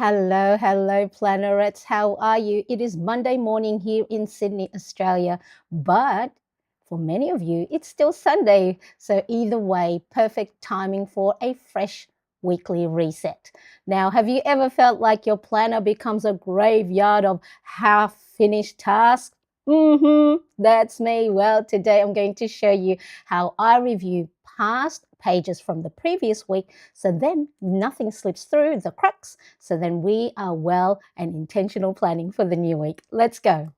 Hello, hello, Plannerettes. How are you? It is Monday morning here in Sydney, Australia, but for many of you, it's still Sunday. So, either way, perfect timing for a fresh weekly reset. Now, have you ever felt like your planner becomes a graveyard of half finished tasks? That's me. Well, today I'm going to show you how I review past pages from the previous week so then nothing slips through the cracks so then we are well and intentional planning for the new week. Let's go.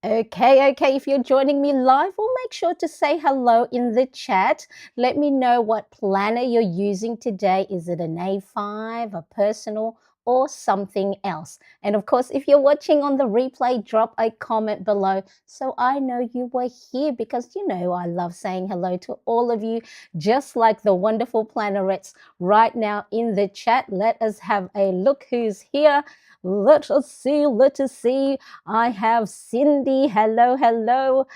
Okay. If you're joining me live, well, make sure to say hello in the chat. Let me know what planner you're using today. Is it an A5, a personal, or something else? And of course, if you're watching on the replay, drop a comment below so I know you were here because you know I love saying hello to all of you, just like the wonderful plannerettes right now in the chat. Let us have a look who's here. Let us see. I have Cindy. Hello.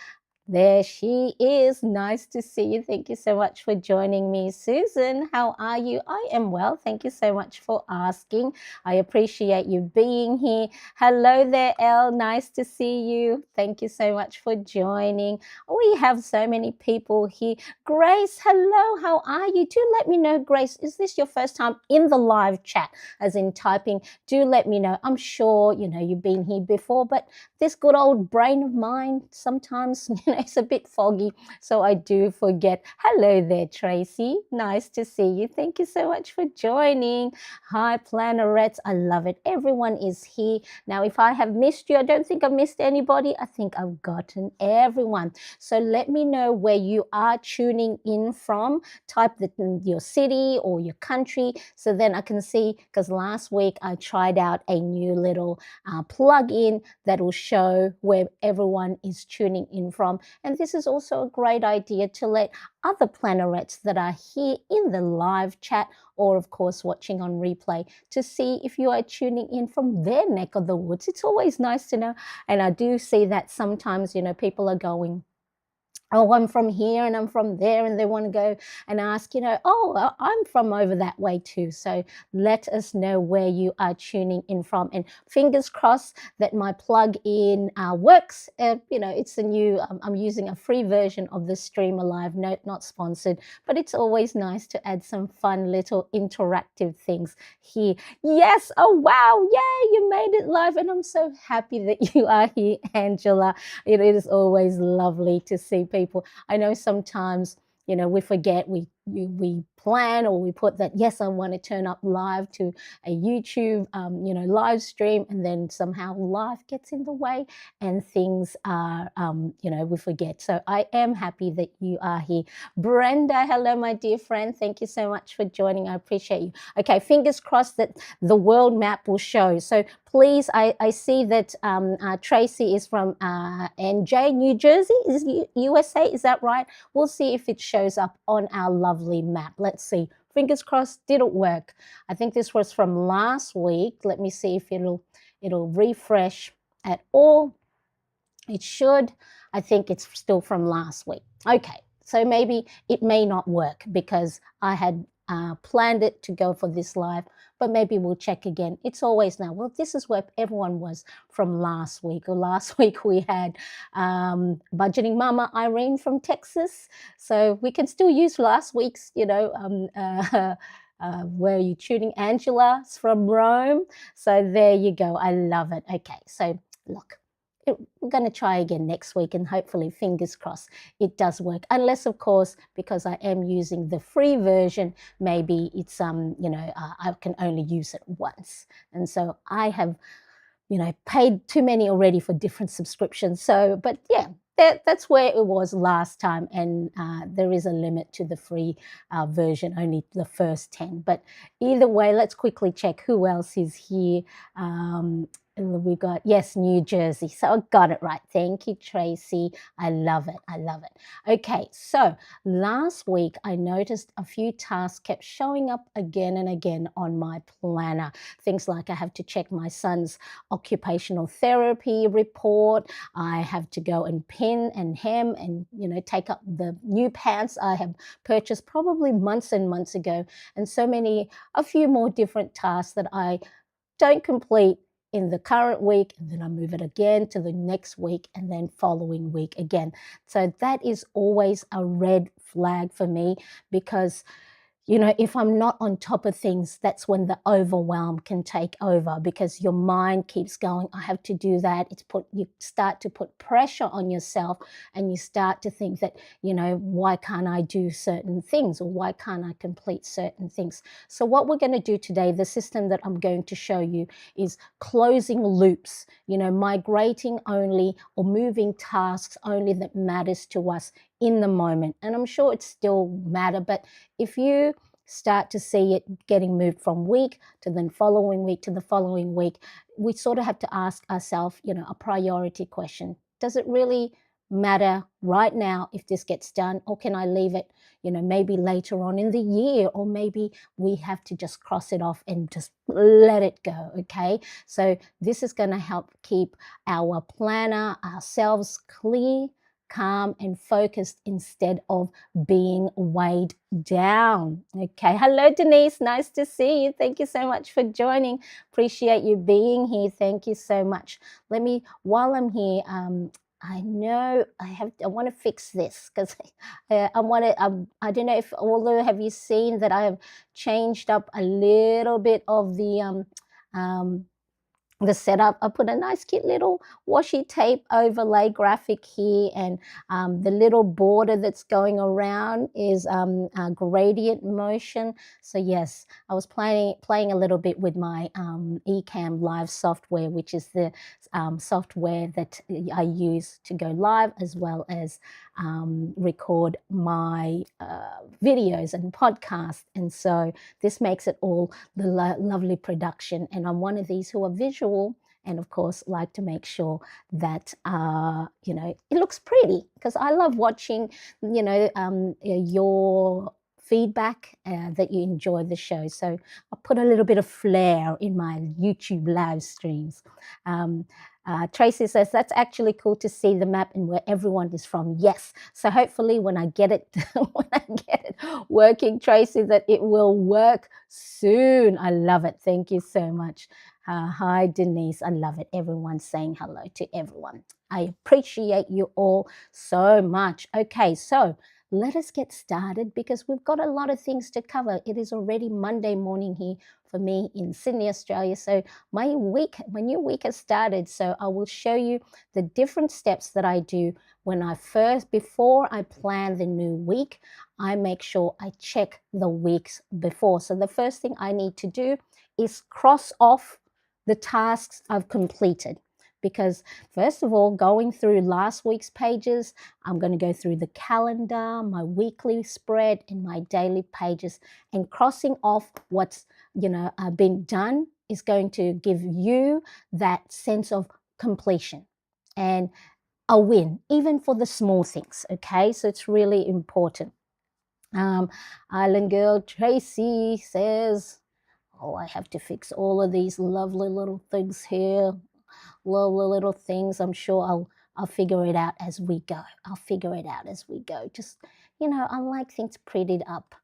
There she is. Nice to see you. Thank you so much for joining me. Susan, how are you? I am well. Thank you so much for asking. I appreciate you being here. Hello there, Elle. Nice to see you. Thank you so much for joining. We have so many people here. Grace, hello. How are you? Do let me know, Grace. Is this your first time in the live chat, as in typing? Do let me know. I'm sure, you've been here before, but this good old brain of mine sometimes it's a bit foggy, so I do forget. Hello there, Tracy. Nice to see you. Thank you so much for joining. Hi, Plannerettes. I love it. Everyone is here. Now, if I have missed you, I don't think I've missed anybody. I think I've gotten everyone. So let me know where you are tuning in from. Type your city or your country so then I can see, because last week I tried out a new little plug-in that will show where everyone is tuning in from. And this is also a great idea to let other plannerettes that are here in the live chat or of course watching on replay to see if you are tuning in from their neck of the woods. It's always nice to know. And I do see that sometimes, people are going, oh, I'm from here and I'm from there, and they want to go and ask, oh, I'm from over that way too. So let us know where you are tuning in from. And fingers crossed that my plug-in works. It's a new, I'm using a free version of the Streamer Live Note, not sponsored, but it's always nice to add some fun little interactive things here. Yes, oh, wow, yay, you made it live. And I'm so happy that you are here, Angela. It is always lovely to see people. I know sometimes, we forget, we plan or we put that, yes, I want to turn up live to a YouTube, live stream, and then somehow life gets in the way and things are, we forget. So I am happy that you are here. Brenda, hello, my dear friend. Thank you so much for joining. I appreciate you. Okay, fingers crossed that the world map will show. So please, I see that Tracy is from NJ, New Jersey, is USA, is that right? We'll see if it shows up on our lovely map. Let's see. Fingers crossed, did it work? I think this was from last week. Let me see if it'll refresh at all. It should. I think it's still from last week. Okay, so maybe it may not work because I had planned it to go for this live, but maybe we'll check again. It's always now, well, this is where everyone was from last week. Or last week we had Budgeting Mama Irene from Texas. So we can still use last week's, where are you tuning? Angela's from Rome. So there you go. I love it. Okay, so look. We're going to try again next week and hopefully, fingers crossed, it does work. Unless, of course, because I am using the free version, maybe it's, I can only use it once. And so I have, paid too many already for different subscriptions. So, but yeah, that's where it was last time. And there is a limit to the free version, only the first 10. But either way, let's quickly check who else is here. We got, yes, New Jersey. So I got it right. Thank you, Tracy. I love it. I love it. Okay, so last week I noticed a few tasks kept showing up again and again on my planner. Things like I have to check my son's occupational therapy report. I have to go and pin and hem and, take up the new pants I have purchased probably months and months ago. And a few more different tasks that I don't complete in the current week, and then I move it again to the next week and then following week again. So that is always a red flag for me because if I'm not on top of things, that's when the overwhelm can take over because your mind keeps going, I have to do that. You start to put pressure on yourself and you start to think that, why can't I do certain things or why can't I complete certain things? So what we're going to do today, the system that I'm going to show you is closing loops, migrating only or moving tasks only that matters to us in the moment. And I'm sure it still matter, but if you start to see it getting moved from week to then following week to the following week, we sort of have to ask ourselves, a priority question. Does it really matter right now if this gets done, or can I leave it, maybe later on in the year, or maybe we have to just cross it off and just let it go, okay? So this is going to help keep our planner, ourselves clear, calm and focused instead of being weighed down. Okay. Hello, Denise. Nice to see you. Thank you so much for joining. Appreciate you being here. Thank you so much. While I'm here, I want to fix this because I don't know if, although have you seen that I have changed up a little bit of the setup. I put a nice cute little washi tape overlay graphic here, and the little border that's going around is gradient motion. So yes, I was playing a little bit with my Ecamm Live software, which is the software that I use to go live as well as record my videos and podcasts. And so this makes it all the lovely production. And I'm one of these who are visual and of course like to make sure that it looks pretty because I love watching your feedback that you enjoy the show. So I'll put a little bit of flair in my YouTube live streams. Tracy says that's actually cool to see the map and where everyone is from. Yes, so hopefully when I get it working, Tracy, that it will work soon. I love it. Thank you so much. Hi, Denise. I love it. Everyone's saying hello to everyone. I appreciate you all so much. Okay, so let us get started because we've got a lot of things to cover. It is already Monday morning here for me in Sydney, Australia. So my new week has started. So I will show you the different steps that I do before I plan the new week. I make sure I check the weeks before. So the first thing I need to do is cross off the tasks I've completed. Because first of all, going through last week's pages, I'm going to go through the calendar, my weekly spread, and my daily pages, and crossing off what's been done is going to give you that sense of completion and a win, even for the small things. Okay, so it's really important. Island Girl Tracy says, "Oh, I have to fix all of these lovely little things here." Lovely little things. I'm sure I'll figure it out as we go. Just, I like things prettied up,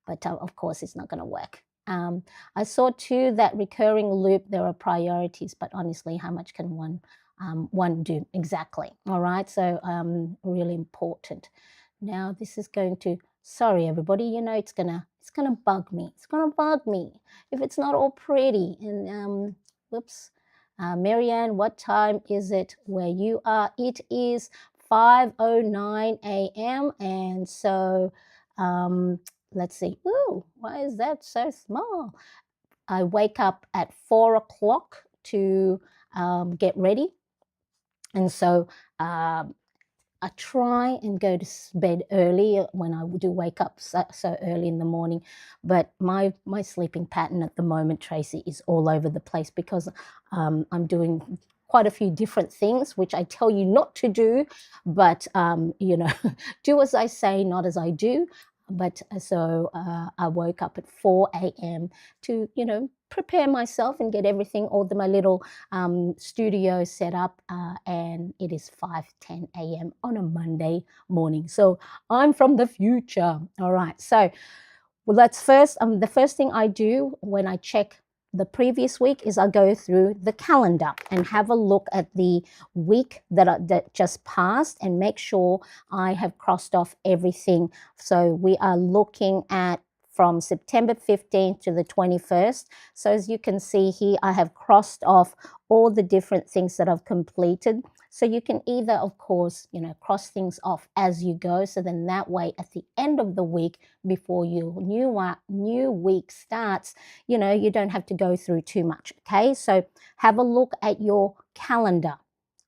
but of course it's not going to work. I saw too that recurring loop, there are priorities, but honestly, how much can one do? Exactly. All right. So really important. Now this is going to, sorry everybody, it's gonna bug me. It's gonna bug me if it's not all pretty. And whoops. Marianne, what time is it where you are? It is 5:09 a.m. And so let's see. Ooh, why is that so small? I wake up at 4 o'clock to get ready. And so I try and go to bed early when I do wake up so early in the morning, but my sleeping pattern at the moment, Tracy, is all over the place because I'm doing quite a few different things, which I tell you not to do, but do as I say, not as I do. But I woke up at 4 a.m. to, prepare myself and get everything, my little studio set up, and it is 5:10 a.m. on a Monday morning. So I'm from the future. All right. So well, that's first. The first thing I do when I check the previous week is I go through the calendar and have a look at the week that just passed and make sure I have crossed off everything. So we are looking at from September 15th to the 21st. So as you can see here, I have crossed off all the different things that I've completed. So you can either, of course, cross things off as you go. So then that way, at the end of the week, before your new week starts, you don't have to go through too much. Okay, so have a look at your calendar,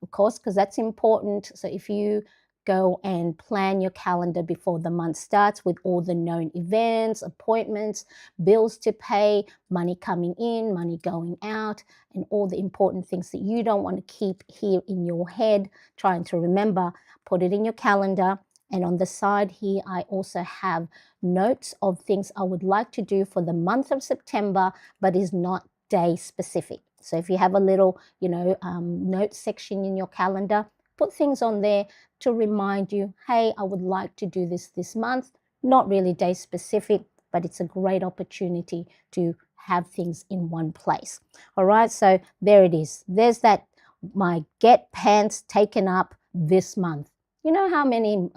of course, because that's important. So if you go and plan your calendar before the month starts with all the known events, appointments, bills to pay, money coming in, money going out, and all the important things that you don't want to keep here in your head, trying to remember, put it in your calendar. And on the side here, I also have notes of things I would like to do for the month of September, but is not day specific. So if you have a little, notes section in your calendar, put things on there to remind you, hey, I would like to do this month. Not really day specific, but it's a great opportunity to have things in one place. All right, so there it is. There's that, my get pants taken up this month. You know how many,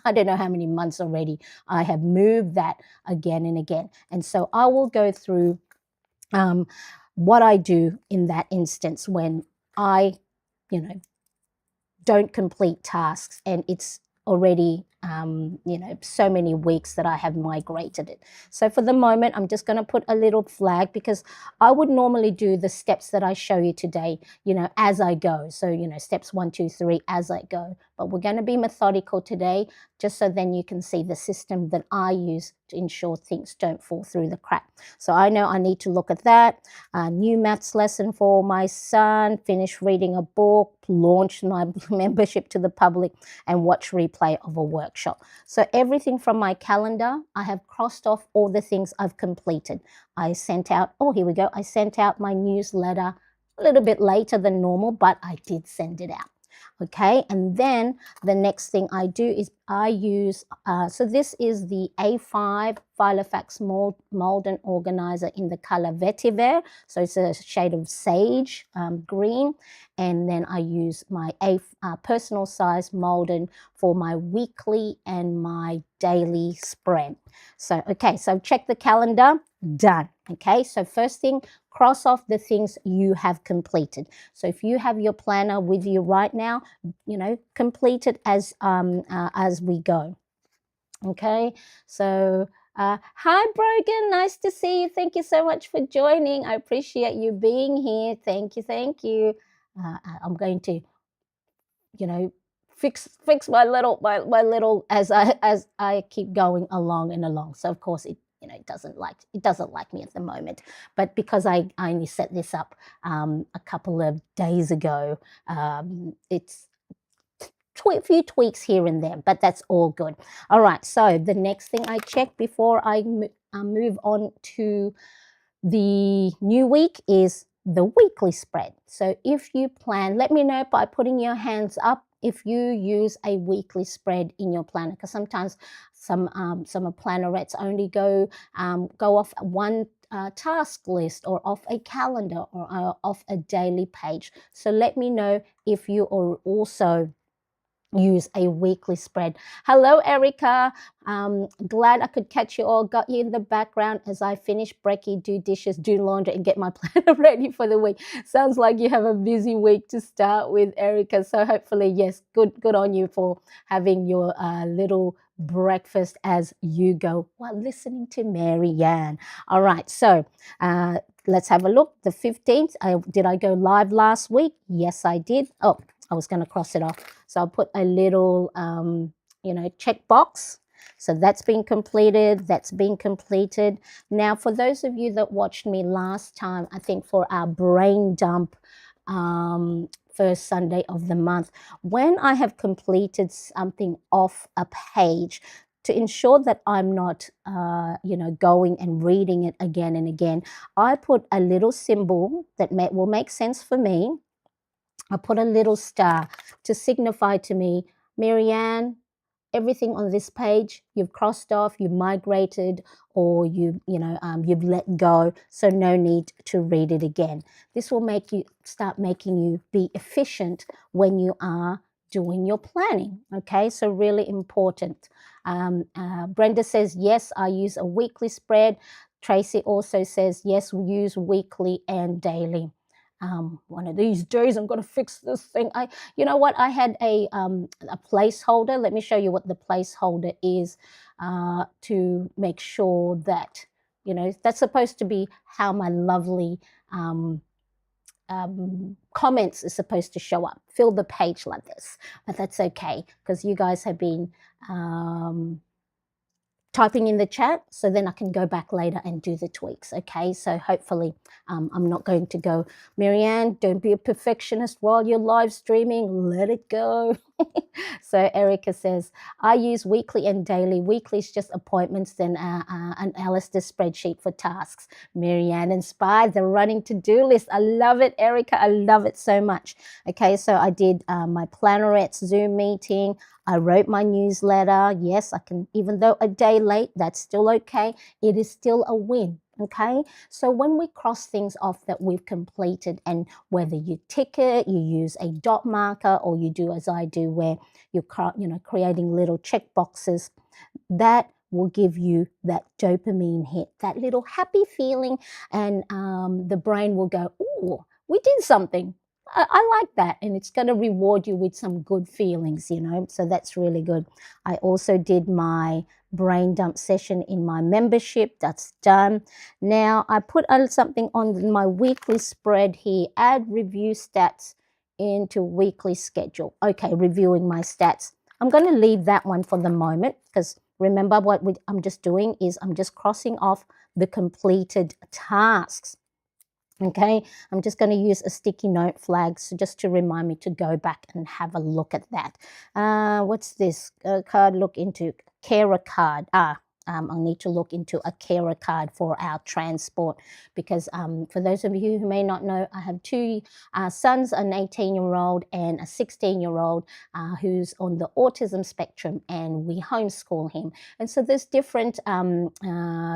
I don't know how many months already I have moved that again and again. And so I will go through what I do in that instance when I, don't complete tasks and it's already so many weeks that I have migrated it. So for the moment, I'm just going to put a little flag because I would normally do the steps that I show you today, as I go. So, steps 1, 2, 3 as I go. But we're going to be methodical today, just so then you can see the system that I use to ensure things don't fall through the crack. So I know I need to look at that. New maths lesson for my son, finish reading a book, launch my membership to the public, and watch replay of a workshop. So everything from my calendar, I have crossed off all the things I've completed. I sent out, here we go. I sent out my newsletter a little bit later than normal, but I did send it out. Okay, and then the next thing I do is I use, so this is the A5 Filofax Malden organizer in the color Vetiver. So it's a shade of sage green. And then I use my personal size Malden for my weekly and my daily spread. So, okay, so check the calendar, done. Okay, so first thing, cross off the things you have completed. So if you have your planner with you right now, complete it as we go. Okay, so hi Brogan, nice to see you. Thank you so much for joining. I appreciate you being here. Thank you. I'm going to, fix my little as I keep going along. So of course it doesn't like me at the moment, but because I only set this up a couple of days ago, it's a few tweaks here and there, but that's all good. All right, so the next thing I check before I move on to the new week is the weekly spread. So if you plan, let me know by putting your hands up if you use a weekly spread in your planner, because sometimes some of Plannerettes only go off one task list or off a calendar or off a daily page. So let me know if you are also use a weekly spread. Hello, Erica. Glad I could catch you all. Got you in the background as I finish brekkie, do dishes, do laundry, and get my planner ready for the week. Sounds like you have a busy week to start with, Erica. So hopefully, yes, good on you for having your little breakfast as you go while listening to Marianne. All right, so let's have a look. The 15th, did I go live last week? Yes, I did. Oh, I was going to cross it off. So I'll put a little, check box. So that's been completed. That's been completed. Now, for those of you that watched me last time, I think for our brain dump first Sunday of the month, when I have completed something off a page, to ensure that I'm not, going and reading it again and again, I put a little symbol that will make sense for me. I put a little star to signify to me, Marianne, everything on this page you've crossed off, you've migrated, or you've let go, so no need to read it again. This will start making you be efficient when you are doing your planning. Okay, so really important. Brenda says, yes, I use a weekly spread. Tracy also says, yes, we use weekly and daily. One of these days I'm going to fix this thing. You know what? I had a placeholder. Let me show you what the placeholder is to make sure that, that's supposed to be how my lovely comments are supposed to show up. Fill the page like this. But that's okay because you guys have been typing in the chat, so then I can go back later and do the tweaks. Okay, so hopefully I'm not going to go, Marianne, don't be a perfectionist while you're live streaming, let it go. So Erica says, I use weekly and daily. Weekly is just appointments, then an Alistair spreadsheet for tasks. Marianne inspired the running to-do list. I love it, Erica. I love it so much. Okay, so I did my Plannerettes Zoom meeting. I wrote my newsletter. Yes, I can, even though a day late, that's still okay. It is still a win. Okay, so when we cross things off that we've completed, and whether you tick it, you use a dot marker, or you do as I do, where you're creating little check boxes, that will give you that dopamine hit, that little happy feeling, and the brain will go, oh, we did something. I like that, and it's going to reward you with some good feelings, so that's really good. I also did my brain dump session in my membership. That's done. Now I put something on my weekly spread here, add review stats into weekly schedule. Okay, reviewing my stats. I'm going to leave that one for the moment because remember what I'm just doing is I'm just crossing off the completed tasks. Okay, I'm just going to use a sticky note flag so just to remind me to go back and have a look at that. What's this card? Look into carer card. I'll need to look into a carer card for our transport because for those of you who may not know, I have two sons, an 18-year-old and a 16-year-old who's on the autism spectrum, and we homeschool him. And so there's different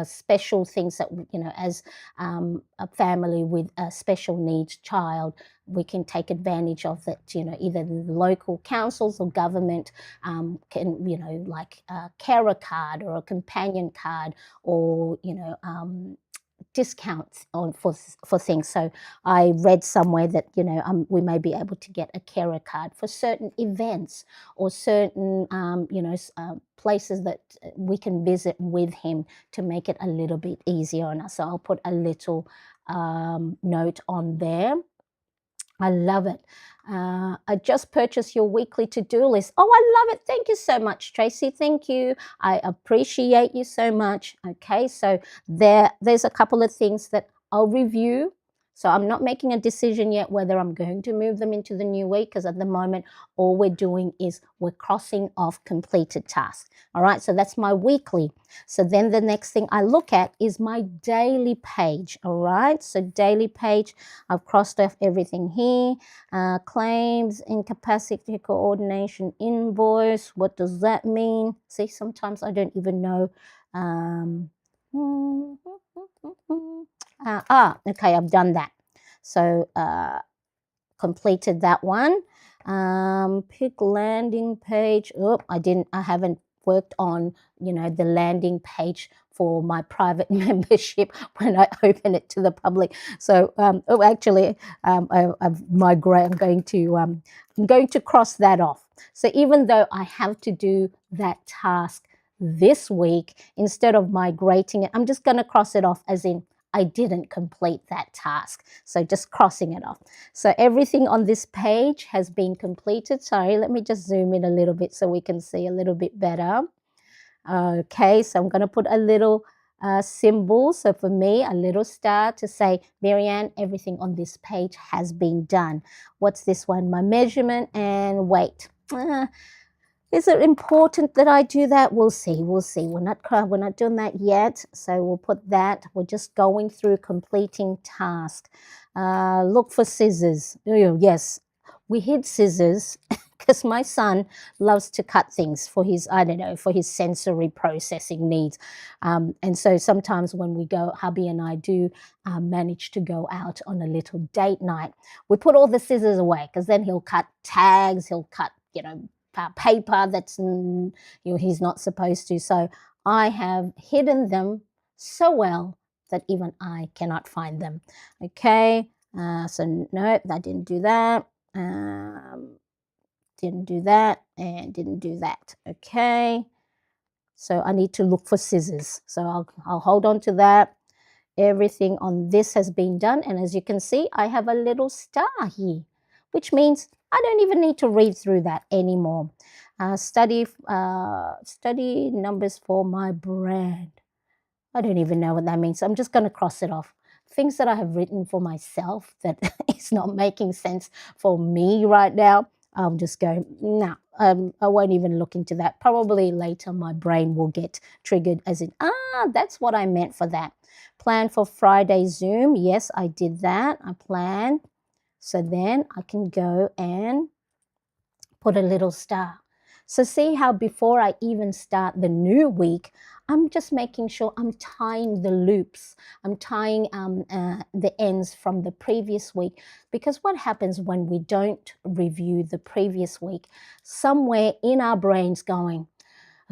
special things that, as a family with a special needs child, we can take advantage of that, either the local councils or government can, like a carer card or a companion card or, discounts for things. So I read somewhere that, we may be able to get a carer card for certain events or certain, places that we can visit with him to make it a little bit easier on us. So I'll put a little note on there. I love it. I just purchased your weekly to-do list. Oh, I love it. Thank you so much, Tracy. Thank you. I appreciate you so much. Okay, so there's a couple of things that I'll review. So I'm not making a decision yet whether I'm going to move them into the new week because at the moment, all we're doing is we're crossing off completed tasks. All right, so that's my weekly. So then the next thing I look at is my daily page. All right, so daily page, I've crossed off everything here. Claims, incapacity coordination invoice. What does that mean? See, sometimes I don't even know. Okay, I've done that. So completed that one. Pick landing page. Oh, I haven't worked on, the landing page for my private membership when I open it to the public. So, I'm going to cross that off. So even though I have to do that task this week, instead of migrating it, I'm just going to cross it off as in I didn't complete that task. So just crossing it off. So everything on this page has been completed. Sorry, let me just zoom in a little bit so we can see a little bit better. Okay, so I'm going to put a little symbol. So for me, a little star to say, Marianne, everything on this page has been done. What's this one? My measurement and weight. Is it important that I do that? We'll see. We'll see. We're not doing that yet. So we'll put that. We're just going through completing task. Look for scissors. Oh, yes, we hid scissors because my son loves to cut things for his, I don't know, for his sensory processing needs. And so sometimes when we go, hubby and I do manage to go out on a little date night, we put all the scissors away because then he'll cut tags, he'll cut, paper that's he's not supposed to. So I have hidden them so well that even I cannot find them. Okay, so no, I didn't do that. Didn't do that and didn't do that. Okay, so I need to look for scissors. So I'll hold on to that. Everything on this has been done, and as you can see, I have a little star here, which means I don't even need to read through that anymore. Study numbers for my brand. I don't even know what that means. So I'm just going to cross it off. Things that I have written for myself that is not making sense for me right now, I'm just going, no, I won't even look into that. Probably later my brain will get triggered as in, that's what I meant for that. Plan for Friday Zoom. Yes, I did that. I planned. So then I can go and put a little star. So see how before I even start the new week, I'm just making sure I'm tying the loops. I'm tying the ends from the previous week, because what happens when we don't review the previous week? Somewhere in our brains going,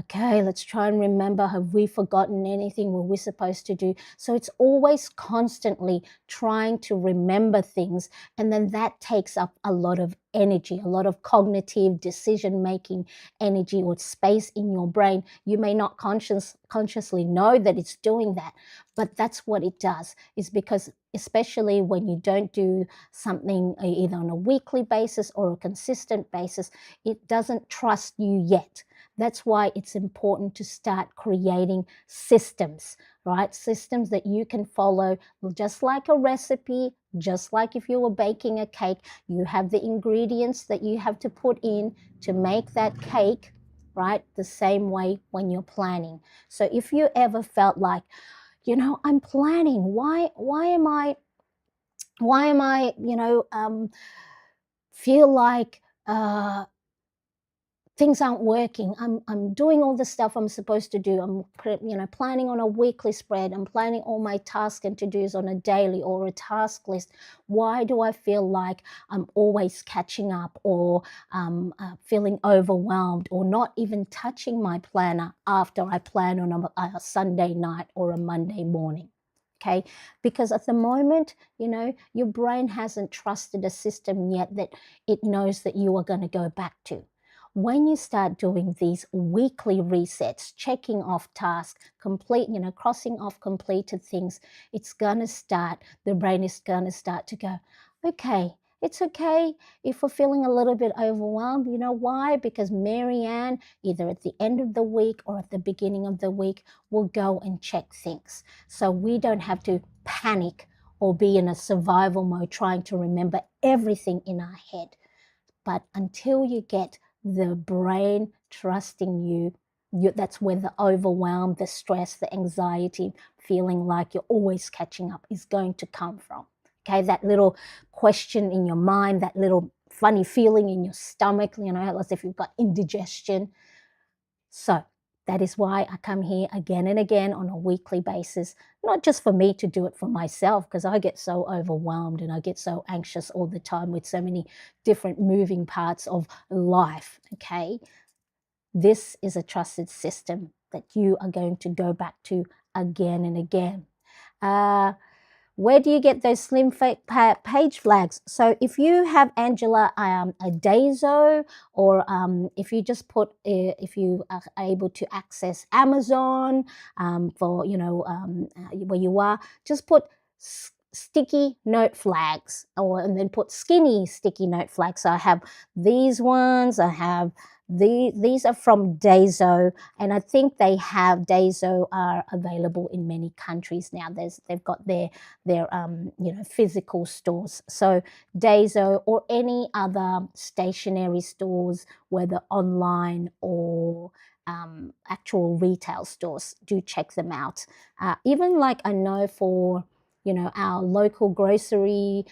okay, let's try and remember, have we forgotten anything? Were we supposed to do? So it's always constantly trying to remember things. And then that takes up a lot of energy, a lot of cognitive decision-making energy or space in your brain. You may not consciously know that it's doing that, but that's what it does. Is because especially when you don't do something either on a weekly basis or a consistent basis, it doesn't trust you yet. That's why it's important to start creating systems, right? Systems that you can follow, just like a recipe, just like if you were baking a cake, you have the ingredients that you have to put in to make that cake, right? The same way when you're planning. So if you ever felt like, I'm planning, why am I, feel like, things aren't working. I'm doing all the stuff I'm supposed to do. I'm planning on a weekly spread. I'm planning all my tasks and to-dos on a daily or a task list. Why do I feel like I'm always catching up or feeling overwhelmed or not even touching my planner after I plan on a Sunday night or a Monday morning? Okay, because at the moment, your brain hasn't trusted a system yet that it knows that you are going to go back to. When you start doing these weekly resets, checking off tasks, crossing off completed things, the brain is going to start to go, okay, it's okay if we're feeling a little bit overwhelmed. You know why? Because Marianne, either at the end of the week or at the beginning of the week, will go and check things. So we don't have to panic or be in a survival mode trying to remember everything in our head. But until you get the brain trusting you, that's where the overwhelm, the stress, the anxiety, feeling like you're always catching up is going to come from. Okay, that little question in your mind, that little funny feeling in your stomach, as if you've got indigestion. So that is why I come here again and again on a weekly basis, not just for me to do it for myself, because I get so overwhelmed and I get so anxious all the time with so many different moving parts of life, okay? This is a trusted system that you are going to go back to again and again. Where do you get those slim page flags? So if you have, Angela, a Dazo, or if you just put, if you are able to access Amazon, for, where you are, just put sticky note flags, and then put skinny sticky note flags. So I have these ones. I have these are from Dazo, and I think Dazo are available in many countries now. They've got their physical stores. So Dazo or any other stationery stores, whether online or actual retail stores, do check them out. Even like I know for our local grocery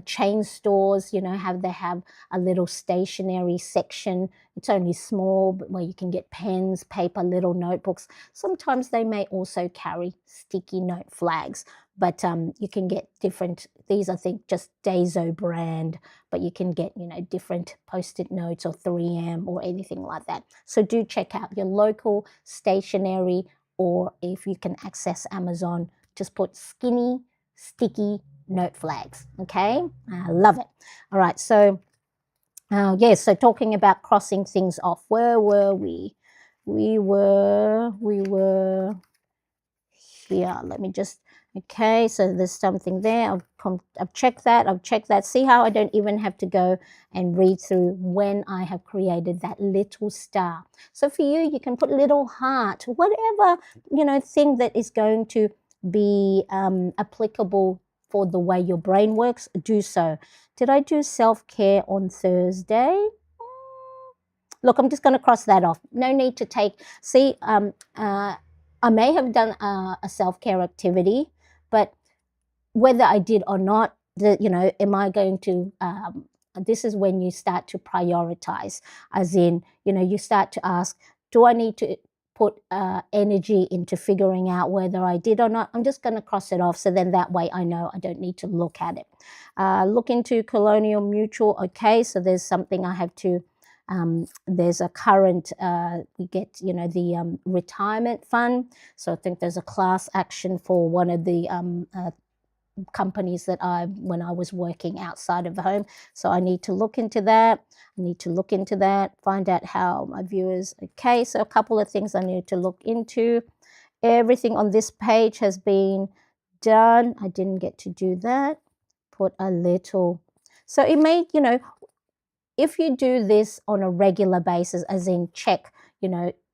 chain stores, they have a little stationery section. It's only small, but where you can get pens, paper, little notebooks. Sometimes they may also carry sticky note flags, but you can get different. These, I think, just Dazo brand, but you can get different Post-it notes or 3M or anything like that. So do check out your local stationery, or if you can access Amazon, just put skinny, sticky note flags. Okay, I love it. All right, so yes, so talking about crossing things off. Where were we? We were here. Let me just. Okay, so there's something there. I've checked that. I've checked that. See how I don't even have to go and read through when I have created that little star. So for you, you can put little heart, whatever thing that is going to be applicable for the way your brain works. Do so. Did I do self-care on Thursday? Look, I'm just going to cross that off. No need to take. See, I may have done a self-care activity, but whether I did or not, am I going to, this is when you start to prioritize, as in, you start to ask, do I need to put energy into figuring out whether I did or not? I'm just going to cross it off. So then that way I know I don't need to look at it. Look into Colonial Mutual. Okay, so there's something I have to, there's a current, we get, the retirement fund. So I think there's a class action for one of the companies that when I was working outside of the home. So I need to look into that. Find out how my viewers, okay, so a couple of things I need to look into. Everything on this page has been done. I didn't get to do that. Put a little. So it may, if you do this on a regular basis, as in check,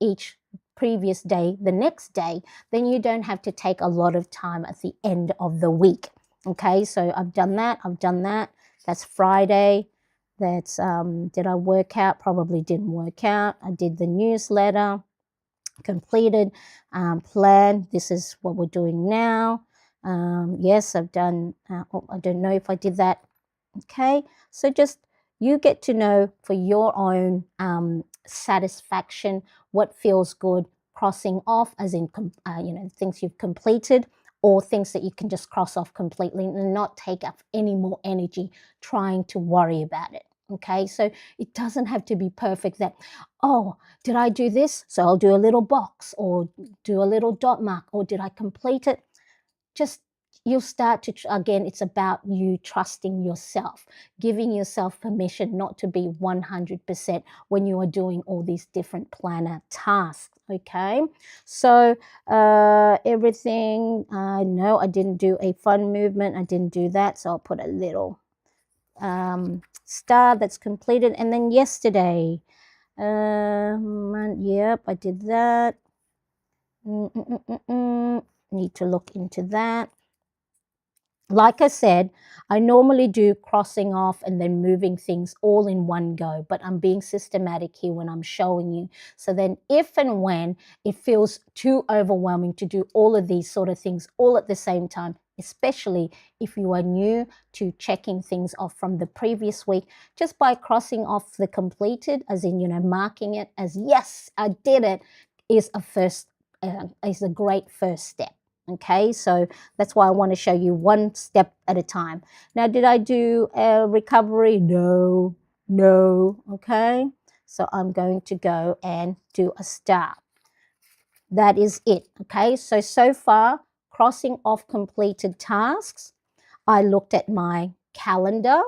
each previous day, the next day, then you don't have to take a lot of time at the end of the week. Okay, so I've done that. That's Friday. That's, did I work out? Probably didn't work out. I did the newsletter, completed, plan. This is what we're doing now. Yes, I've done, I don't know if I did that. Okay, so just you get to know for your own satisfaction what feels good, crossing off, as in things you've completed, or things that you can just cross off completely and not take up any more energy trying to worry about it. Okay, so it doesn't have to be perfect that, oh, did I do this? So I'll do a little box or do a little dot mark, or did I complete it? Just you'll start to, again, it's about you trusting yourself, giving yourself permission not to be 100% when you are doing all these different planner tasks. Okay, so everything, no, I didn't do a fun movement. I didn't do that. So I'll put a little star that's completed. And then yesterday, yep, I did that. Need to look into that. Like I said, I normally do crossing off and then moving things all in one go, but I'm being systematic here when I'm showing you. So then if and when it feels too overwhelming to do all of these sort of things all at the same time, especially if you are new to checking things off from the previous week, just by crossing off the completed, as in, marking it as, yes, I did it, is a great first step. Okay, so that's why I want to show you one step at a time. Now, did I do a recovery? No. Okay, so I'm going to go and do a star. That is it. Okay, so far, crossing off completed tasks, I looked at my calendar.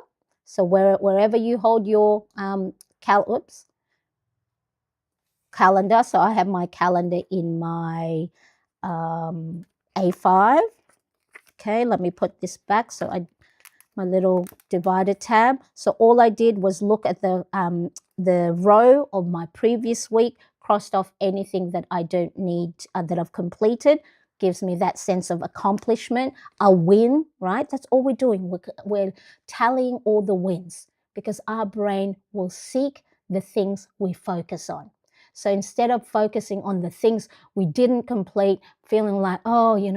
So wherever you hold your calendar, so I have my calendar in my A5. Okay, let me put this back. So my little divider tab. So all I did was look at the row of my previous week, crossed off anything that I don't need, that I've completed. Gives me that sense of accomplishment, a win, right? That's all we're doing. We're tallying all the wins, because our brain will seek the things we focus on. So instead of focusing on the things we didn't complete, feeling like, oh, you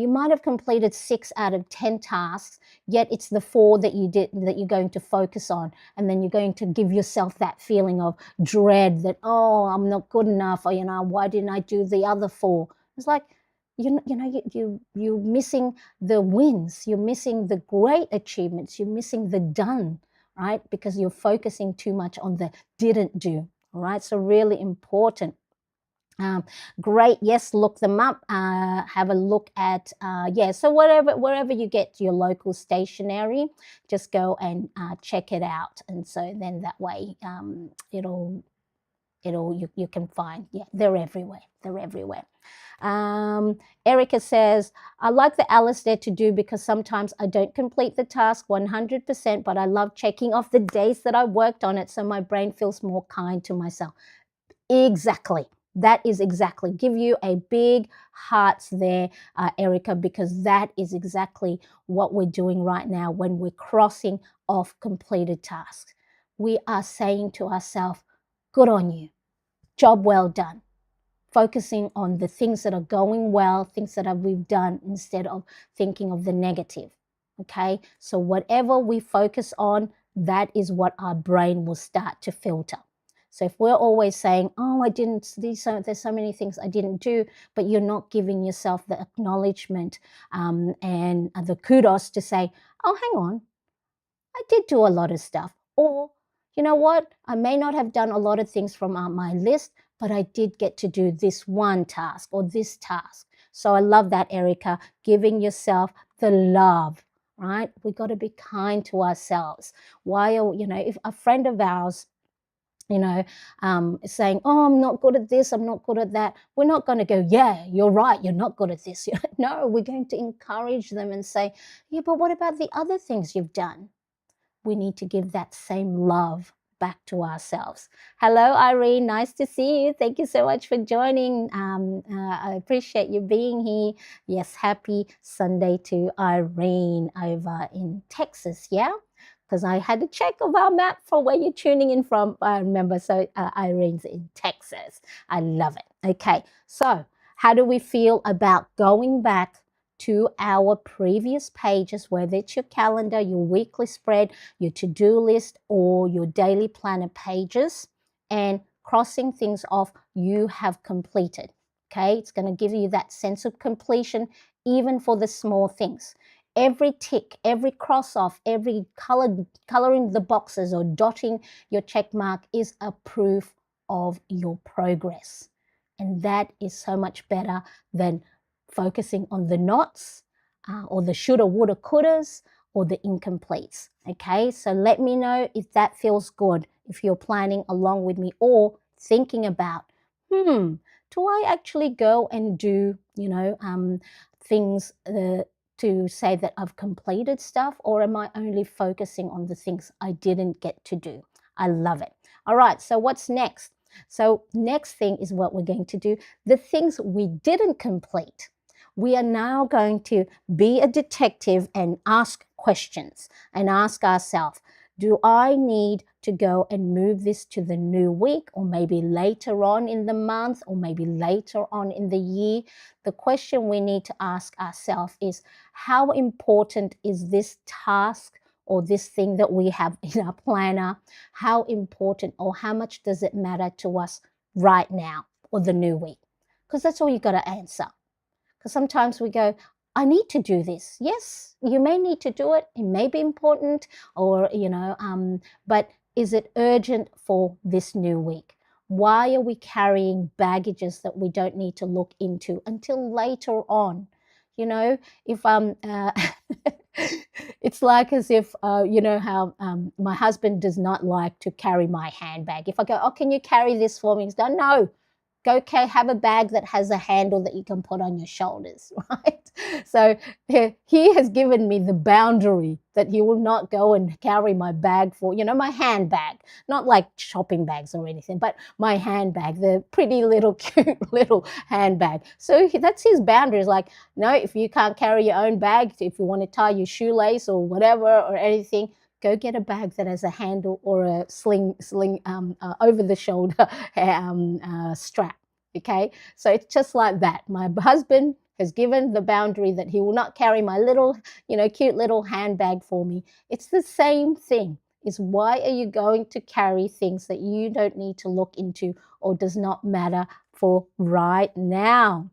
might have completed 6 out of 10 tasks, yet it's the 4 that you did that you're going to focus on, and then you're going to give yourself that feeling of dread that, oh, I'm not good enough, or why didn't I do the other 4? It's like, you're missing the wins, you're missing the great achievements, you're missing the done, right? Because you're focusing too much on the didn't do. All right, so really important. Great. Yes, look them up. Have a look at so wherever you get your local stationery, just go and check it out. And so then that way you can find, they're everywhere. They're everywhere. Erica says, I like the Alistair to do, because sometimes I don't complete the task 100%, but I love checking off the days that I worked on it, so my brain feels more kind to myself. Exactly. That is exactly. Give you a big hearts there, Erica, because that is exactly what we're doing right now when we're crossing off completed tasks. We are saying to ourselves, good on you. Job well done. Focusing on the things that are going well, things that we've done, instead of thinking of the negative. Okay? So whatever we focus on, that is what our brain will start to filter. So if we're always saying, oh, there's so many things I didn't do, but you're not giving yourself the acknowledgement and the kudos to say, oh, hang on, I did do a lot of stuff. Or, you know what, I may not have done a lot of things from my list, but I did get to do this one task or this task. So I love that, Erica, giving yourself the love, right? We got to be kind to ourselves. If a friend of ours, saying, oh, I'm not good at this, I'm not good at that, we're not going to go, yeah, you're right, you're not good at this. No, we're going to encourage them and say, yeah, but what about the other things you've done? We need to give that same love back to ourselves. Hello, Irene. Nice to see you. Thank you so much for joining. I appreciate you being here. Yes, happy Sunday to Irene over in Texas, yeah? Because I had to check of our map for where you're tuning in from. I remember, so Irene's in Texas. I love it. Okay, so how do we feel about going back to our previous pages, whether it's your calendar, your weekly spread, your to-do list, or your daily planner pages, and crossing things off you have completed? Okay, it's going to give you that sense of completion, even for the small things. Every tick, every cross off, every coloring the boxes or dotting your check mark is a proof of your progress. And that is so much better than focusing on the nots or the shoulda, woulda, couldas, or the incompletes. Okay, so let me know if that feels good, if you're planning along with me or thinking about, do I actually go and do, things to say that I've completed stuff, or am I only focusing on the things I didn't get to do? I love it. All right, so what's next? So next thing is what we're going to do, the things we didn't complete. We are now going to be a detective and ask questions and ask ourselves, do I need to go and move this to the new week, or maybe later on in the month, or maybe later on in the year? The question we need to ask ourselves is, how important is this task or this thing that we have in our planner? How important or how much does it matter to us right now or the new week? Because that's all you got to answer. Because sometimes we go, I need to do this. Yes, you may need to do it. It may be important, or, but is it urgent for this new week? Why are we carrying baggages that we don't need to look into until later on? You know, if it's like as if you know how my husband does not like to carry my handbag. If I go, oh, can you carry this for me? He's done. No, go have a bag that has a handle that you can put on your shoulders, right? So he has given me the boundary that he will not go and carry my bag for, you know, my handbag, not like shopping bags or anything, but my handbag, the pretty little cute little handbag. So that's his boundaries. Like, no, if you can't carry your own bag, if you want to tie your shoelace or whatever or anything, go get a bag that has a handle or a sling over the shoulder strap. Okay, so it's just like that. My husband has given the boundary that he will not carry my little, you know, cute little handbag for me. It's the same thing. Is why are you going to carry things that you don't need to look into or does not matter for right now?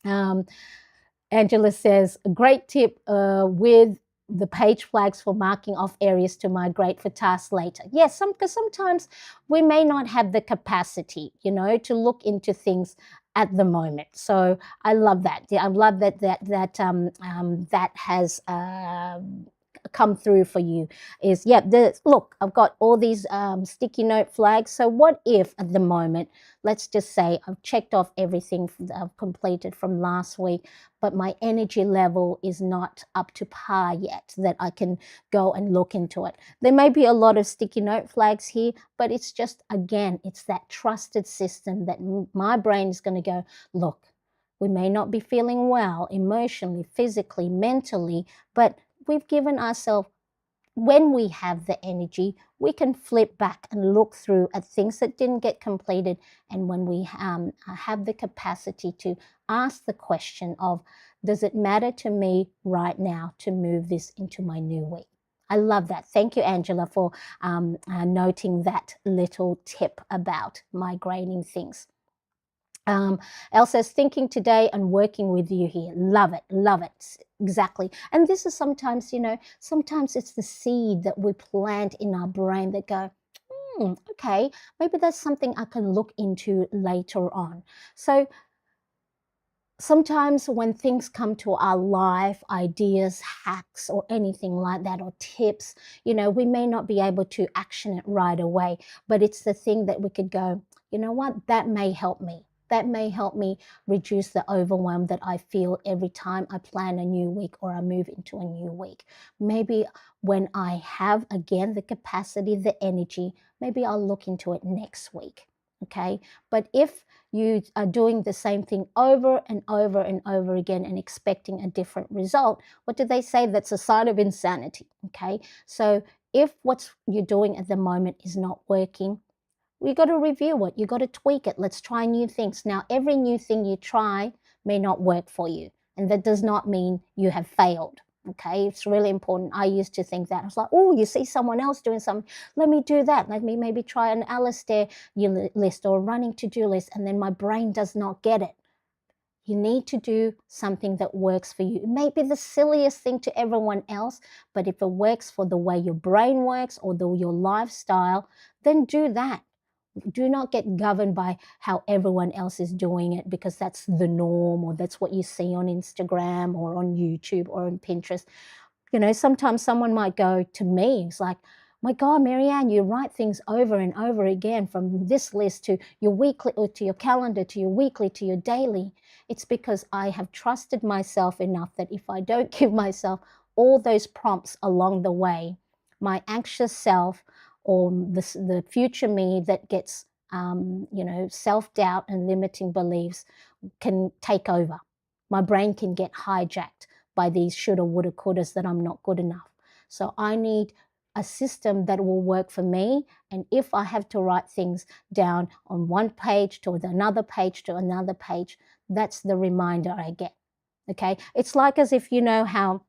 Angela says, a great tip with the page flags for marking off areas to migrate for tasks later. Yes, because sometimes we may not have the capacity, you know, to look into things at the moment. So I love that. I love that has come through for you. Is yeah, look, I've got all these sticky note flags. So what if at the moment, let's just say I've checked off everything that I've completed from last week, but my energy level is not up to par yet that I can go and look into it. There may be a lot of sticky note flags here, but it's just, again, it's that trusted system that my brain is going to go, look, we may not be feeling well emotionally, physically, mentally, but we've given ourselves, when we have the energy, we can flip back and look through at things that didn't get completed. And when we have the capacity to ask the question of, does it matter to me right now to move this into my new week? I love that. Thank you, Angela, for noting that little tip about migrating things. Elsa's thinking today and working with you here. Love it, love it. Exactly. And this is sometimes, you know, sometimes it's the seed that we plant in our brain that go, okay, maybe that's something I can look into later on. So sometimes when things come to our life, ideas, hacks, or anything like that, or tips, you know, we may not be able to action it right away, but it's the thing that we could go, you know what, that may help me. That may help me reduce the overwhelm that I feel every time I plan a new week or I move into a new week. Maybe when I have, again, the capacity, the energy, maybe I'll look into it next week. Okay. But if you are doing the same thing over and over and over again and expecting a different result, what do they say? That's a sign of insanity. Okay. So if what you're doing at the moment is not working, we got to review it. You got to tweak it. Let's try new things. Now, every new thing you try may not work for you. And that does not mean you have failed. Okay, it's really important. I used to think that. I was like, oh, you see someone else doing something, let me do that. Let me maybe try an Alistair list or a running to-do list. And then my brain does not get it. You need to do something that works for you. It may be the silliest thing to everyone else, but if it works for the way your brain works or your lifestyle, then do that. Do not get governed by how everyone else is doing it because that's the norm or that's what you see on Instagram or on YouTube or on Pinterest. You know, sometimes someone might go to me, it's like, my God, Marianne, you write things over and over again from this list to your weekly or to your calendar, to your weekly, to your daily. It's because I have trusted myself enough that if I don't give myself all those prompts along the way, my anxious self or the future me that gets, you know, self-doubt and limiting beliefs can take over. My brain can get hijacked by these shoulda, woulda, couldas that I'm not good enough. So I need a system that will work for me. And if I have to write things down on one page to another page to another page, that's the reminder I get. Okay. It's like as if you know how